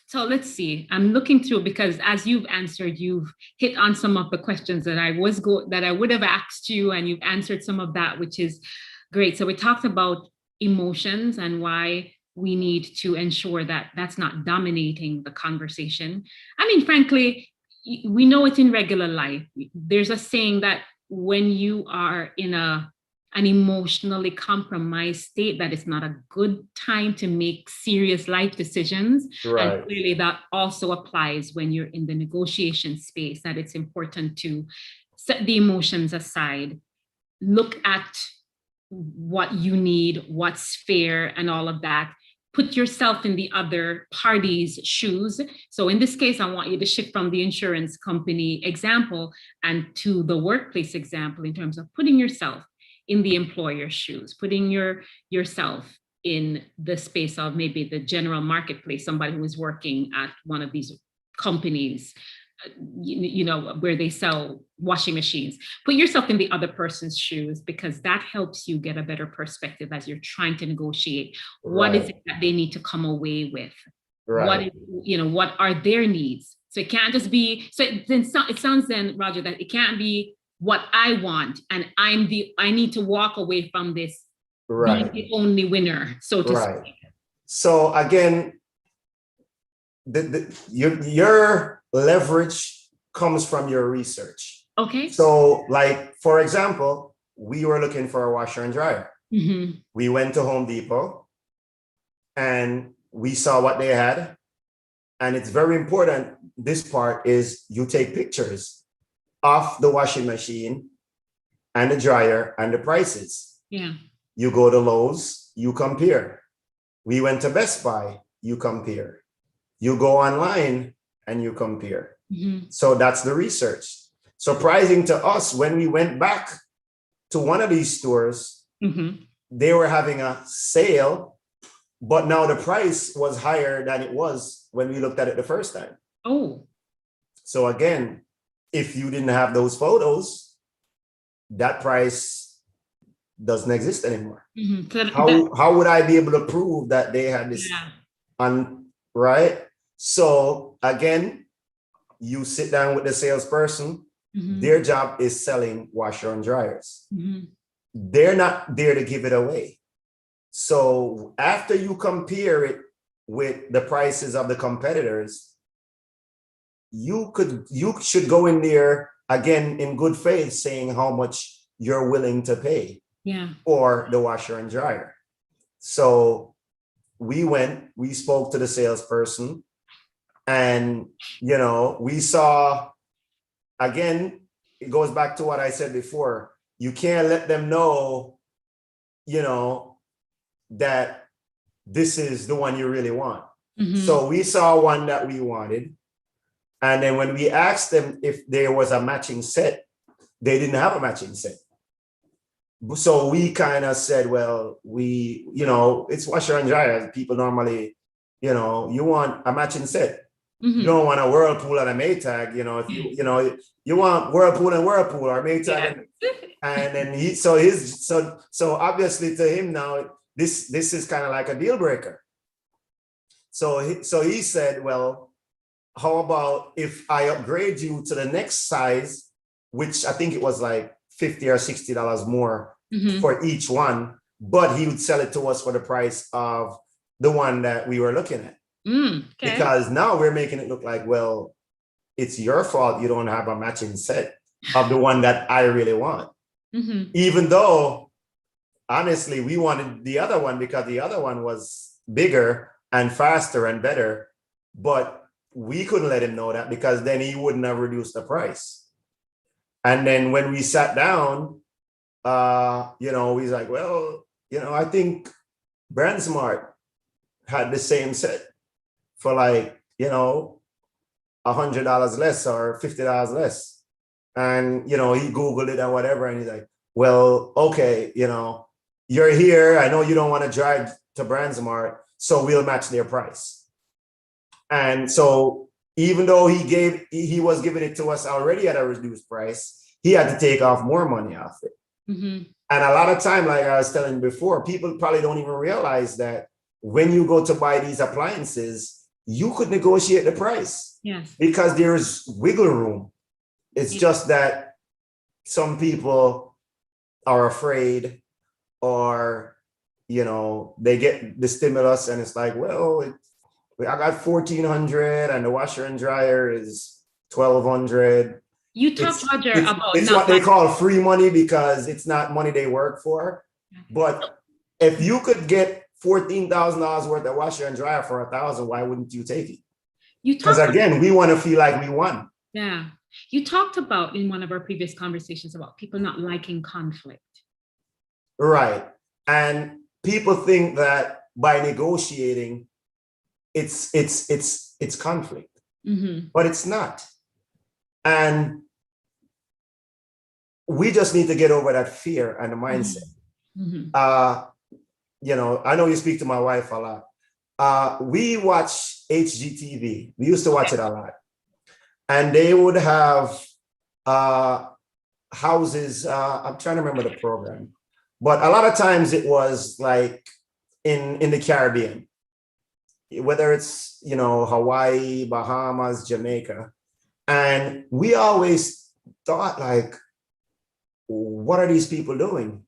Speaker 1: So let's see. I'm looking through because as you've answered, you've hit on some of the questions that I would have asked you, and you've answered some of that, which is great. So we talked about emotions and why we need to ensure that that's not dominating the conversation. I mean, frankly, we know it in regular life. There's a saying that when you are in an emotionally compromised state, that it's not a good time to make serious life decisions.
Speaker 2: Right.
Speaker 1: And clearly that also applies when you're in the negotiation space, that it's important to set the emotions aside, look at what you need, what's fair, and all of that. Put yourself in the other party's shoes. So in this case, I want you to shift from the insurance company example and to the workplace example in terms of putting yourself in the employer's shoes, putting yourself in the space of maybe the general marketplace, somebody who is working at one of these companies, where they sell washing machines. Put yourself in the other person's shoes, because that helps you get a better perspective as you're trying to negotiate. What is it that they need to come away with? Right. What are their needs? So it can't just be, it sounds then, Roger, that it can't be what I want and I need to walk away from this being the only winner, so to speak.
Speaker 2: So again, your leverage comes from your research.
Speaker 1: Okay.
Speaker 2: So like, for example, we were looking for a washer and dryer.
Speaker 1: Mm-hmm.
Speaker 2: We went to Home Depot and we saw what they had. And it's very important. This part is you take pictures of the washing machine and the dryer and the prices.
Speaker 1: Yeah.
Speaker 2: You go to Lowe's, you compare. We went to Best Buy, you compare. You go online and you compare.
Speaker 1: Mm-hmm.
Speaker 2: So that's the research. Surprising to us, when we went back to one of these stores,
Speaker 1: mm-hmm.
Speaker 2: they were having a sale, but now the price was higher than it was when we looked at it the first time.
Speaker 1: Oh.
Speaker 2: So again, if you didn't have those photos, that price doesn't exist anymore.
Speaker 1: Mm-hmm.
Speaker 2: How would I be able to prove that they had this?
Speaker 1: Yeah.
Speaker 2: Right? So again, you sit down with the salesperson.
Speaker 1: Mm-hmm.
Speaker 2: Their job is selling washer and dryers.
Speaker 1: Mm-hmm.
Speaker 2: They're not there to give it away. So after you compare it with the prices of the competitors, you should go in there again in good faith saying how much you're willing to pay
Speaker 1: Yeah.
Speaker 2: for the washer and dryer. So we spoke to the salesperson, and, you know, we saw, again, it goes back to what I said before. You can't let them know, you know, that this is the one you really want. So we saw one that we wanted. And then when we asked them if there was a matching set, they didn't have a matching set. So we kind of said, well, you know, it's washer and dryer. People normally, you know, you want a matching set. You don't want a Whirlpool and a Maytag, you know, if you know, you want Whirlpool and Whirlpool or Maytag. And then so obviously to him now, this is kind of like a deal breaker. So he said, well, how about if I upgrade you to the next size, which I think it was like $50 or $60 more for each one, but he would sell it to us for the price of the one that we were looking at. Okay. Because now we're making it look like, well, it's your fault you don't have a matching set of the one that I really want. Even though, honestly, we wanted the other one because the other one was bigger and faster and better, but we couldn't let him know that because then he wouldn't have reduced the price. And then when we sat down, you know, he's like, well, you know, I think BrandSmart had the same set for like, you know, $100 less or $50 less. And, you know, he Googled it and whatever. And he's like, well, okay, you know, you're here. I know you don't want to drive to BrandSmart, so we'll match their price. And so even though he was giving it to us already at a reduced price, he had to take off more money off it. And a lot of time, like I was telling before, people probably don't even realize that when you go to buy these appliances, you could negotiate the price. Yes. Because there's wiggle room. It's just that some people are afraid, or, you know, they get the stimulus and it's like, well, I got $1,400 and the washer and dryer is $1,200.
Speaker 1: You talked, Roger, about
Speaker 2: it's what they call free money because it's not money they work for. But if you could get $14,000 worth of washer and dryer for $1,000, why wouldn't you take it? Because again, we want to feel like we won.
Speaker 1: Yeah. You talked about in one of our previous conversations about people not liking conflict.
Speaker 2: Right. And people think that by negotiating, it's conflict, but it's not. And we just need to get over that fear and the mindset. You know, I know you speak to my wife a lot. We watch HGTV. We used to watch it a lot. And they would have houses. I'm trying to remember the program, but a lot of times it was like in the Caribbean, whether it's, you know, Hawaii, Bahamas, Jamaica. And we always thought, like, what are these people doing?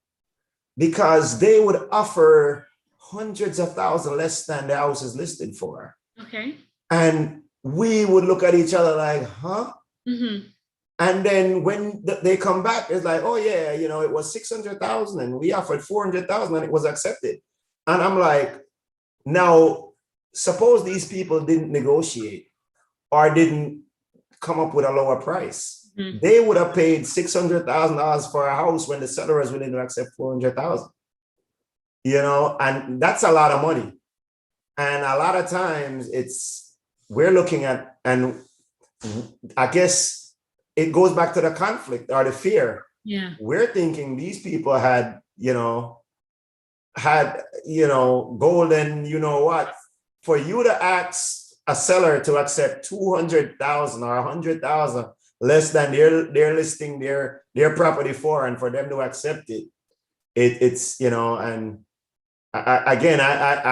Speaker 2: Because they would offer hundreds of thousands less than the house is listed for. Okay. And we would look at each other like, huh? And then when they come back, it's like, oh yeah, you know, it was 600,000 and we offered 400,000 and it was accepted. And I'm like, now, suppose these people didn't negotiate or didn't come up with a lower price. They would have paid $600,000 for a house when the seller was willing to accept 400,000. You know, and that's a lot of money. And a lot of times we're looking at, and I guess it goes back to the conflict or the fear. Yeah. We're thinking these people had golden, you know what, for you to ask a seller to accept 200,000 or 100,000 less than they're listing their property for, and for them to accept it, it's, you know, and I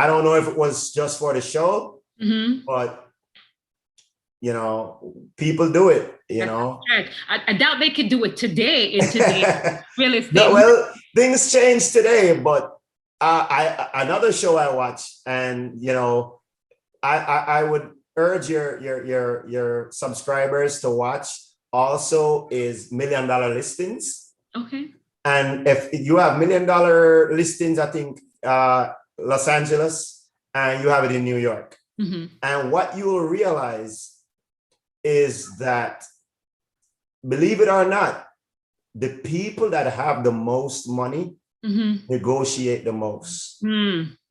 Speaker 2: don't know if it was just for the show, but, you know, people do it, you know.
Speaker 1: I doubt they could do it today in today's real estate.
Speaker 2: No, well, things change today, but another show I watch, and, you know, I would urge your subscribers to watch also is $1 Million Listings. Okay. And if you have $1 million listings, I think Los Angeles, and you have it in New York. And what you will realize is that, believe it or not, the people that have the most money negotiate the most.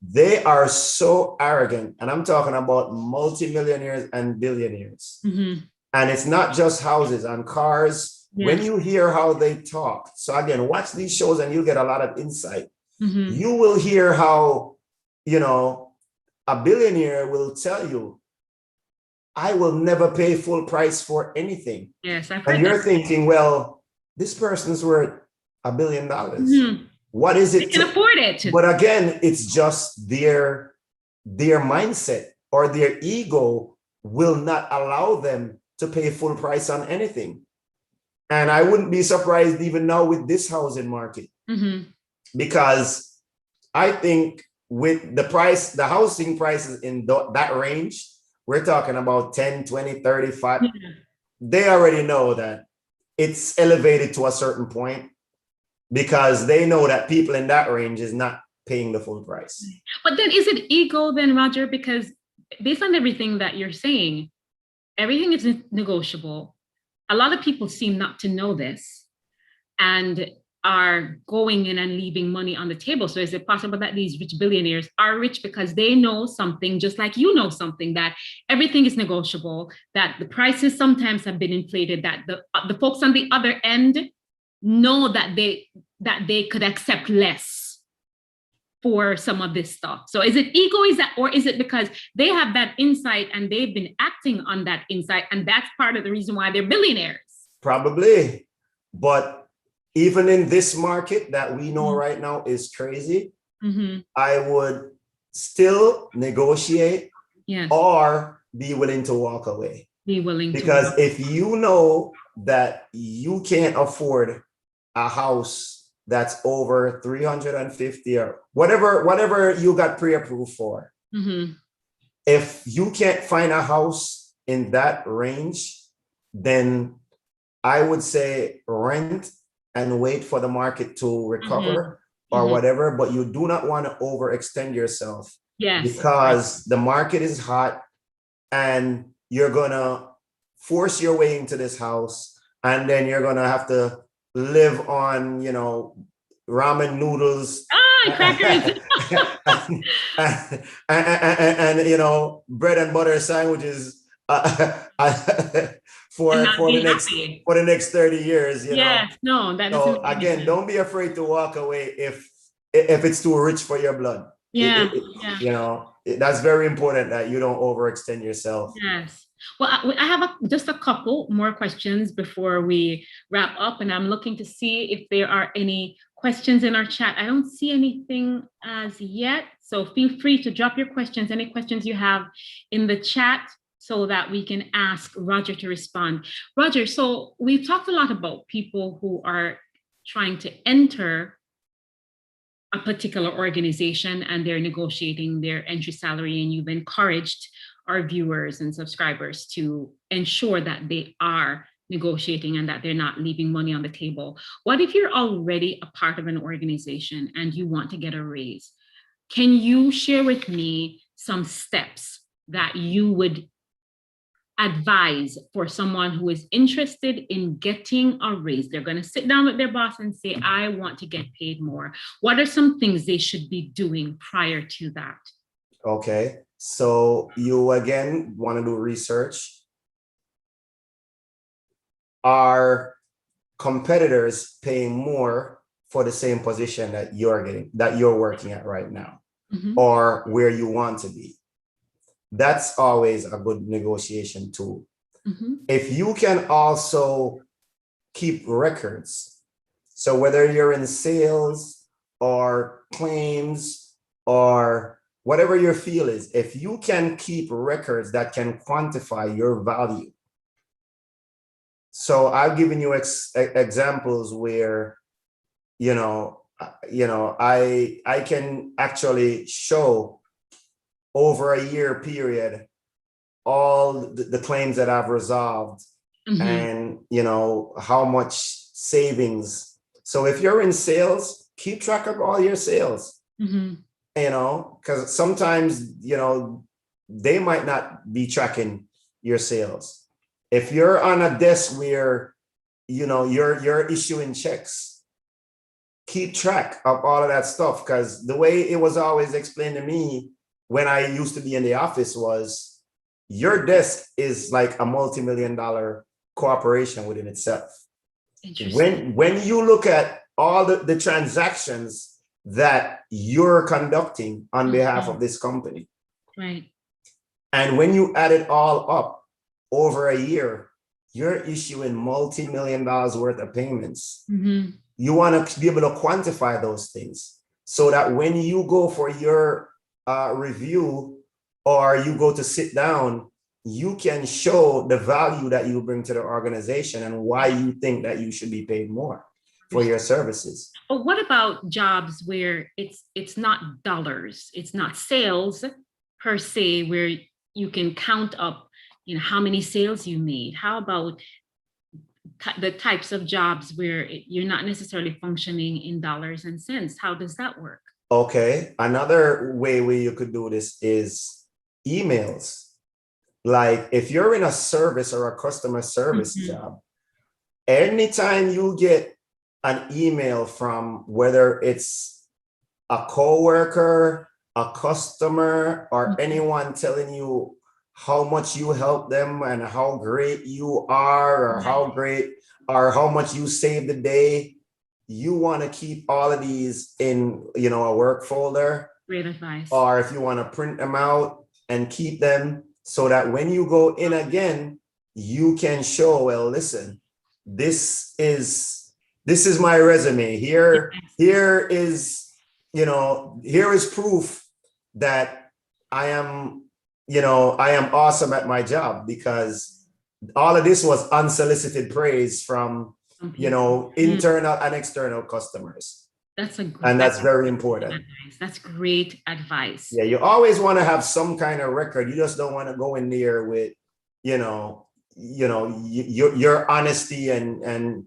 Speaker 2: They are so arrogant. And I'm talking about multimillionaires and billionaires. And it's not just houses and cars. Yes. When you hear how they talk. So again, watch these shows and you'll get a lot of insight. You will hear how, you know, a billionaire will tell you, I will never pay full price for anything. Yes, I've heard. And you're thinking, well, this person's worth $1 billion. What is it? They can afford it. But again, it's just their mindset or their ego will not allow them to pay full price on anything. And I wouldn't be surprised even now with this housing market, because I think with the price, the housing prices in that range, we're talking about 10, 20, 35. They already know that it's elevated to a certain point because they know that people in that range is not paying the full price.
Speaker 1: But then is it ego then, Roger? Because based on everything that you're saying, everything is negotiable. A lot of people seem not to know this and are going in and leaving money on the table. So is it possible that these rich billionaires are rich because they know something, just like you know something, that everything is negotiable, that the prices sometimes have been inflated, that the folks on the other end know that they could accept less for some of this stuff? So is it ego, or is it because they have that insight and they've been acting on that insight, and that's part of the reason why they're billionaires?
Speaker 2: Probably. But even in this market that we know right now is crazy, I would still negotiate or be willing to walk away. Because if you know that you can't afford a house that's over 350 or whatever you got pre-approved for. If you can't find a house in that range, then I would say rent and wait for the market to recover or whatever, but you do not want to overextend yourself because the market is hot and you're gonna force your way into this house, and then you're gonna have to live on, you know, ramen noodles
Speaker 1: crackers
Speaker 2: and you know, bread and butter sandwiches for the next 30 years, you know.
Speaker 1: No, that
Speaker 2: so again, don't be afraid to walk away if it's too rich for your blood. You know, that's very important that you don't overextend yourself.
Speaker 1: Yes. Well, I have just a couple more questions before we wrap up, and I'm looking to see if there are any questions in our chat. I don't see anything as yet, so feel free to drop your questions, any questions you have in the chat, so that we can ask Roger to respond. Roger, so we've talked a lot about people who are trying to enter a particular organization and they're negotiating their entry salary, and you've encouraged our viewers and subscribers to ensure that they are negotiating and that they're not leaving money on the table. What if you're already a part of an organization and you want to get a raise? Can you share with me some steps that you would advise for someone who is interested in getting a raise? They're going to sit down with their boss and say, I want to get paid more. What are some things they should be doing prior to that?
Speaker 2: Okay. So you again want to do research. Are competitors paying more for the same position that you're getting, that you're working at right now, or where you want to be? That's always a good negotiation tool. If you can also keep records, so whether you're in sales or claims or whatever your field is, if you can keep records that can quantify your value. So I've given you examples where, I can actually show over a year period all the claims that I've resolved and, how much savings. So if you're in sales, keep track of all your sales,
Speaker 1: Mm-hmm.
Speaker 2: you know, because sometimes, you know, they might not be tracking your sales. If you're on a desk where, you know, you're issuing checks, keep track of all of that stuff. Because the way it was always explained to me when I used to be in the office was your desk is like a multi-million-dollar corporation within itself.
Speaker 1: Interesting.
Speaker 2: When you look at all the transactions that you're conducting on behalf of this company,
Speaker 1: right,
Speaker 2: and when you add it all up over a year, you're issuing multi-million-dollars worth of payments.
Speaker 1: mm-hmm.
Speaker 2: You want to be able to quantify those things so that when you go for your review or you go to sit down, you can show the value that you bring to the organization and why you think that you should be paid more for your services.
Speaker 1: But what about jobs where it's not dollars, it's not sales per se, where you can count up, you know, how many sales you made? How about the types of jobs where you're not necessarily functioning in dollars and cents? How does that work?
Speaker 2: Okay, another way where you could do this is emails. Like if you're in a service or a customer service
Speaker 1: Mm-hmm.
Speaker 2: job, anytime you get an email from whether it's a coworker, a customer, or anyone telling you how much you help them and how great you are, or how great or how much you saved the day, you want to keep all of these in, you know, a work folder.
Speaker 1: Great advice.
Speaker 2: Or if you want to print them out and keep them so that when you go in again, you can show, well, listen, this is my resume. Here is, you know, here is proof that I am, you know, I am awesome at my job, because all of this was unsolicited praise from, you know, internal and external customers. And that's very important.
Speaker 1: Advice. That's great advice.
Speaker 2: Yeah, you always want to have some kind of record. You just don't want to go in there with, you know, your honesty and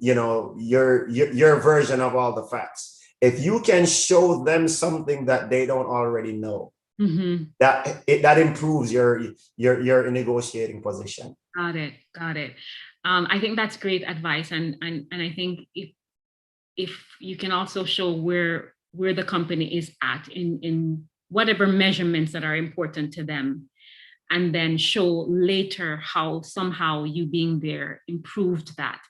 Speaker 2: you know, your version of all the facts. If you can show them something that they don't already know,
Speaker 1: mm-hmm.
Speaker 2: that improves your negotiating position.
Speaker 1: Got it. I think that's great advice, and I think if you can also show where the company is at in whatever measurements that are important to them, and then show later how somehow you being there improved that.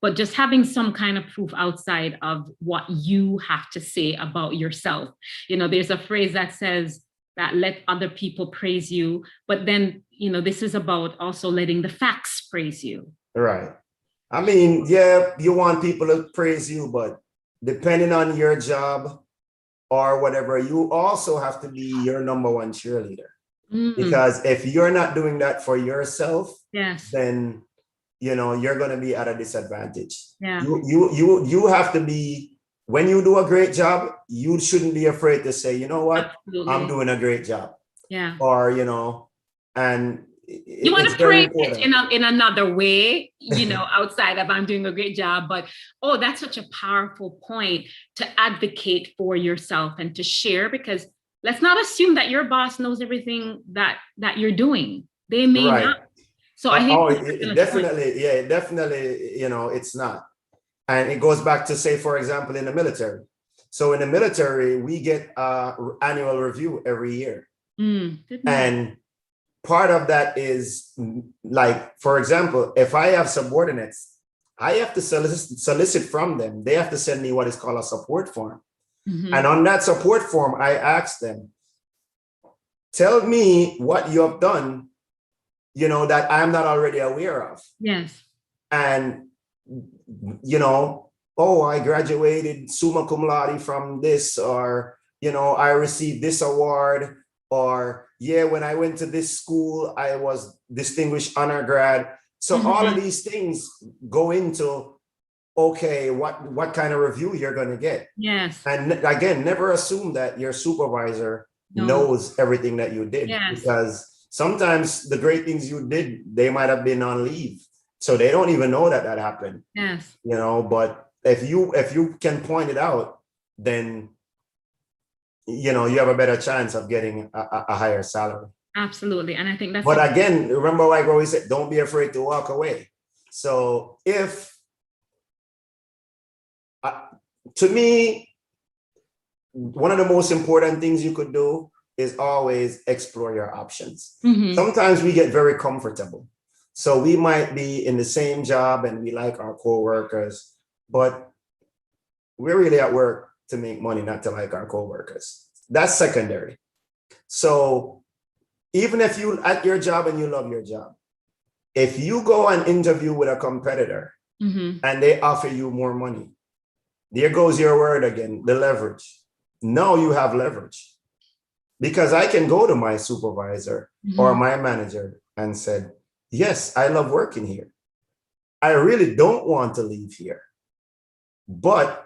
Speaker 1: But just having some kind of proof outside of what you have to say about yourself. You know, there's a phrase that says that let other people praise you, but then, you know, this is about also letting the facts praise you.
Speaker 2: Right. I mean, yeah, you want people to praise you, but depending on your job or whatever, you also have to be your number one cheerleader. Because if you're not doing that for yourself,
Speaker 1: yes,
Speaker 2: then, you know, you're going to be at a disadvantage.
Speaker 1: Yeah.
Speaker 2: You have to be, when you do a great job, you shouldn't be afraid to say, you know what,
Speaker 1: absolutely,
Speaker 2: I'm doing a great job.
Speaker 1: Yeah.
Speaker 2: Or, you know, and
Speaker 1: you want to praise it in another way, you know, outside of I'm doing a great job. But, oh, that's such a powerful point to advocate for yourself and to share, because let's not assume that your boss knows everything that you're doing. They may not. So I think
Speaker 2: definitely, you know, it's not. And it goes back to, say, for example, in the military. So in the military, we get annual review every year. And part of that is, like, for example, if I have subordinates, I have to solicit from them. They have to send me what is called a support form. And on that support form, I ask them, tell me what you have done, you know, that I'm not already aware of.
Speaker 1: Yes.
Speaker 2: And, you know, oh, I graduated summa cum laude from this, or, you know, I received this award, or, yeah, when I went to this school, I was distinguished honor grad. So all of these things go into, okay, what kind of review you're going to get.
Speaker 1: Yes.
Speaker 2: And again, never assume that your supervisor knows everything that you did. Yes. Because sometimes the great things you did, they might have been on leave. So they don't even know that happened.
Speaker 1: Yes.
Speaker 2: You know, but if you can point it out, then you have a better chance of getting a higher salary.
Speaker 1: Absolutely. And I think that's.
Speaker 2: But again, remember, like what we said, don't be afraid to walk away. So to me, one of the most important things you could do is always explore your options. Mm-hmm. Sometimes we get very comfortable. So we might be in the same job and we like our coworkers, but we're really at work to make money, not to like our coworkers. That's secondary. So even if you at your job and you love your job, if you go and interview with a competitor mm-hmm. and they offer you more money, there goes your word again, the leverage. Now you have leverage. Because I can go to my supervisor mm-hmm. or my manager and said, yes, I love working here. I really don't want to leave here. But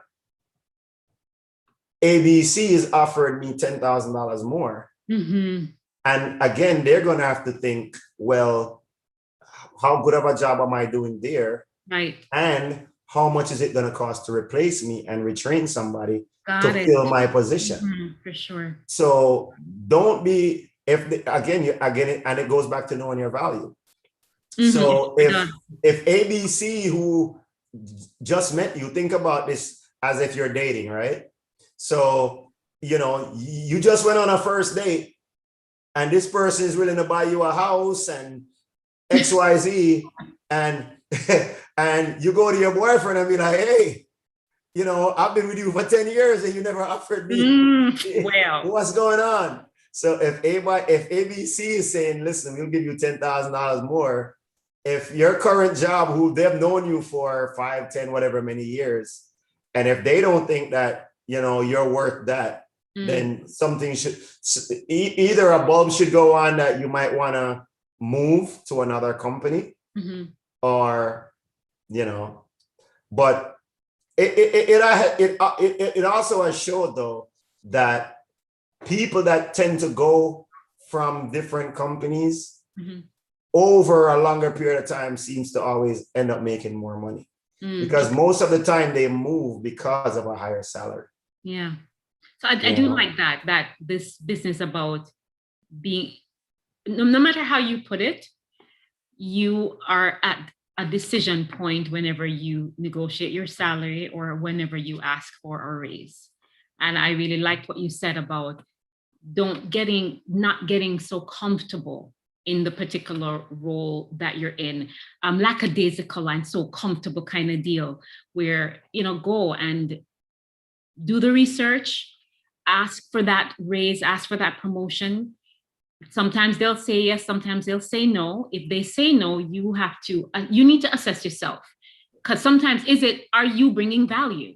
Speaker 2: ABC is offering me $10,000 more. Mm-hmm. And again, they're going to have to think, well, how good of a job am I doing there?
Speaker 1: Right.
Speaker 2: And how much is it going to cost to replace me and retrain somebody to fill my position?
Speaker 1: Mm-hmm, for sure.
Speaker 2: So don't be, again, and it goes back to knowing your value. Mm-hmm. So if ABC, who just met you, think about this as if you're dating, right? So, you just went on a first date and this person is willing to buy you a house and XYZ and and you go to your boyfriend and be like, hey, I've been with you for 10 years and you never offered me.
Speaker 1: Wow.
Speaker 2: What's going on? So if ABC is saying, listen, we'll give you $10,000 more, if your current job, who they've known you for 5, 10, whatever many years, and if they don't think that, you're worth that, then something should, either a bulb should go on that you might want to move to another company mm-hmm. or, but it also has showed though that people that tend to go from different companies mm-hmm. over a longer period of time seems to always end up making more money because most of the time they move because of a higher salary.
Speaker 1: Yeah. So I do like that this business about being, no matter how you put it, you are at a decision point whenever you negotiate your salary or whenever you ask for a raise. And I really liked what you said about not getting so comfortable in the particular role that you're in, lackadaisical and so comfortable kind of deal where, go and do the research, ask for that raise, ask for that promotion. Sometimes they'll say yes, sometimes they'll say no. If they say no, you need to assess yourself. Because sometimes are you bringing value?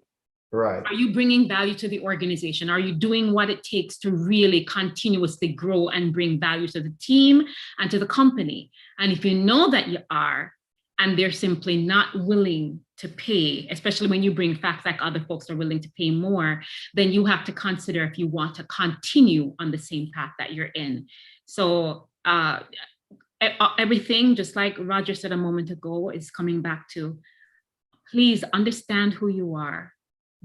Speaker 2: Right.
Speaker 1: Are you bringing value to the organization? Are you doing what it takes to really continuously grow and bring value to the team and to the company? And if you know that you are, and they're simply not willing to pay, especially when you bring facts like other folks are willing to pay more, then you have to consider if you want to continue on the same path that you're in. So everything, just like Roger said a moment ago, is coming back to, please understand who you are.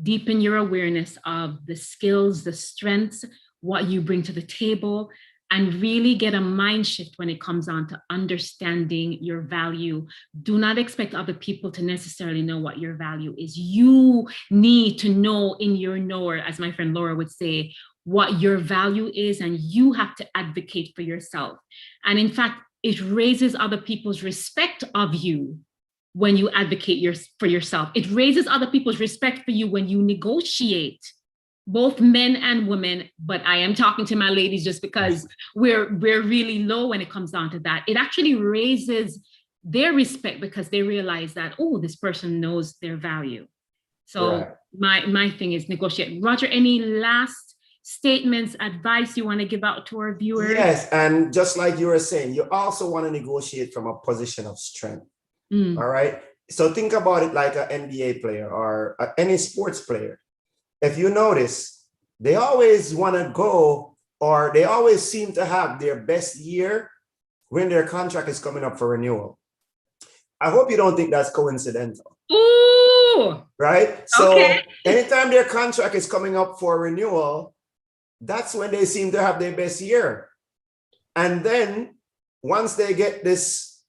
Speaker 1: Deepen your awareness of the skills, the strengths, what you bring to the table, and really get a mind shift when it comes on to understanding your value. Do not expect other people to necessarily know what your value is. You need to know in your knower, as my friend Laura would say, what your value is, and you have to advocate for yourself. And in fact, it raises other people's respect of you when you advocate for yourself. It raises other people's respect for you when you negotiate, both men and women, but I am talking to my ladies just because we're really low when it comes down to that. It actually raises their respect because they realize that, oh, this person knows their value. So right. my thing is negotiate. Roger, any last statements, advice you want to give out to our viewers?
Speaker 2: Yes, and just like you were saying, you also want to negotiate from a position of strength. All right. So think about it like an NBA player or any sports player. If you notice, they always want to go, or they always seem to have their best year when their contract is coming up for renewal. I hope you don't think that's coincidental.
Speaker 1: Ooh, Ooh.
Speaker 2: Right? So
Speaker 1: Okay.
Speaker 2: anytime their contract is coming up for renewal, that's when they seem to have their best year. And then once they get this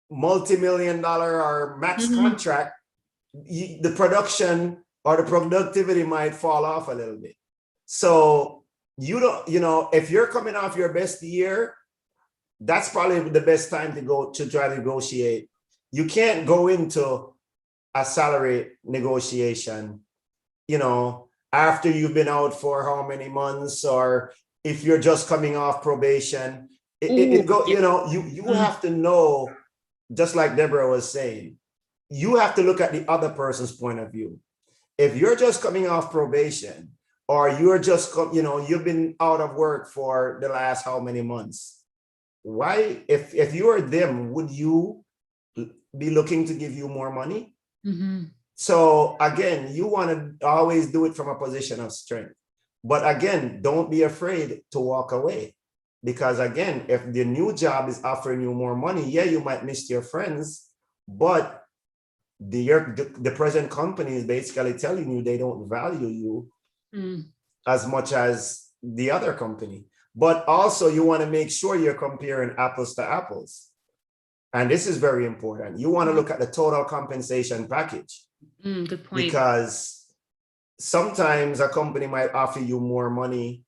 Speaker 2: multi-million-dollar or max contract, the production or the productivity might fall off a little bit. So you don't, if you're coming off your best year, that's probably the best time to go to try to negotiate. You can't go into a salary negotiation, after you've been out for how many months, or if you're just coming off probation. You have to know, just like Deborah was saying, you have to look at the other person's point of view. If you're just coming off probation, or you're just, you've been out of work for the last how many months, why, if you are them, would you be looking to give you more money? So again, you want to always do it from a position of strength. But again, don't be afraid to walk away. Because again, if the new job is offering you more money, yeah, you might miss your friends, but the present company is basically telling you they don't value you as much as the other company. But also you want to make sure you're comparing apples to apples. And this is very important. You want to look at the total compensation package.
Speaker 1: Good point.
Speaker 2: Because sometimes a company might offer you more money,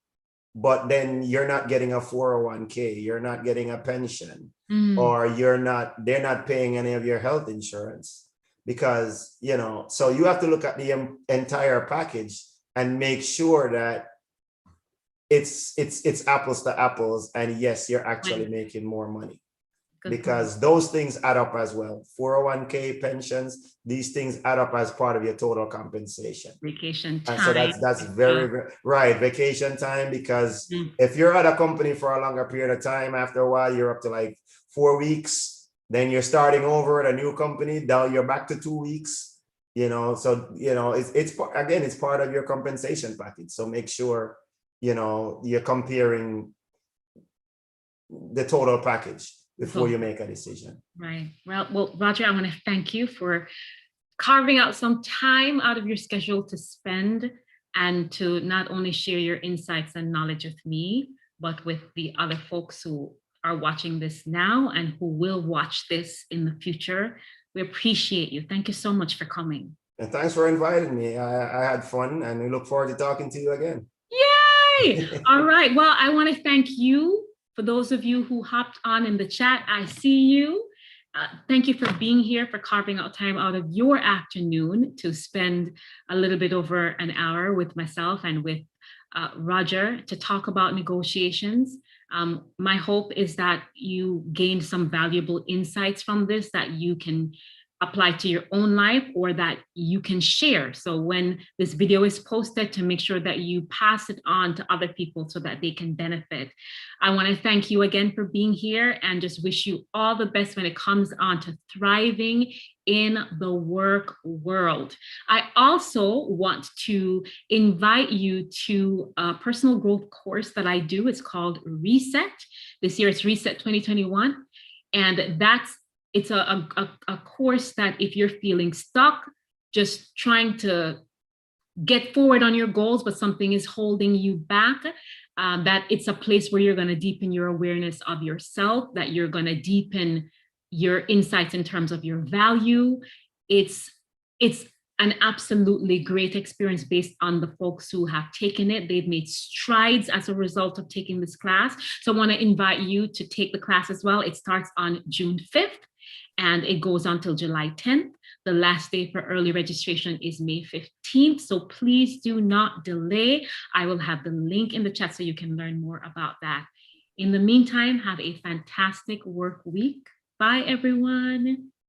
Speaker 2: but then you're not getting a 401k, you're not getting a pension, or they're not paying any of your health insurance. Because, so you have to look at the entire package and make sure that it's apples to apples, and yes, you're actually making more money. Because those things add up as well. 401k, pensions, these things add up as part of your total compensation.
Speaker 1: Vacation time.
Speaker 2: And so that's very right. Vacation time, because if you're at a company for a longer period of time, after a while, you're up to like 4 weeks, then you're starting over at a new company, now you're back to 2 weeks, so, it's part of your compensation package. So make sure, you're comparing the total package before you make a decision.
Speaker 1: Right. Well, Roger, I want to thank you for carving out some time out of your schedule to spend and to not only share your insights and knowledge with me, but with the other folks who are watching this now and who will watch this in the future. We appreciate you. Thank you so much for coming.
Speaker 2: And thanks for inviting me. I had fun, and we look forward to talking to you again.
Speaker 1: Yay! All right. Well, I want to thank you. For those of you who hopped on in the chat, I see you. Thank you for being here, for carving out time out of your afternoon to spend a little bit over an hour with myself and with Roger to talk about negotiations. My hope is that you gained some valuable insights from this that you can apply to your own life, or that you can share. So when this video is posted, to make sure that you pass it on to other people so that they can benefit. I want to thank you again for being here, and just wish you all the best when it comes on to thriving in the work world. I also want to invite you to a personal growth course that I do. It's called Reset. This year it's Reset 2021. And it's a course that if you're feeling stuck, just trying to get forward on your goals, but something is holding you back, that it's a place where you're going to deepen your awareness of yourself, that you're going to deepen your insights in terms of your value. It's an absolutely great experience based on the folks who have taken it. They've made strides as a result of taking this class. So I want to invite you to take the class as well. It starts on June 5th. And it goes on till July 10th. The last day for early registration is May 15th. So please do not delay. I will have the link in the chat so you can learn more about that. In the meantime, have a fantastic work week. Bye, everyone.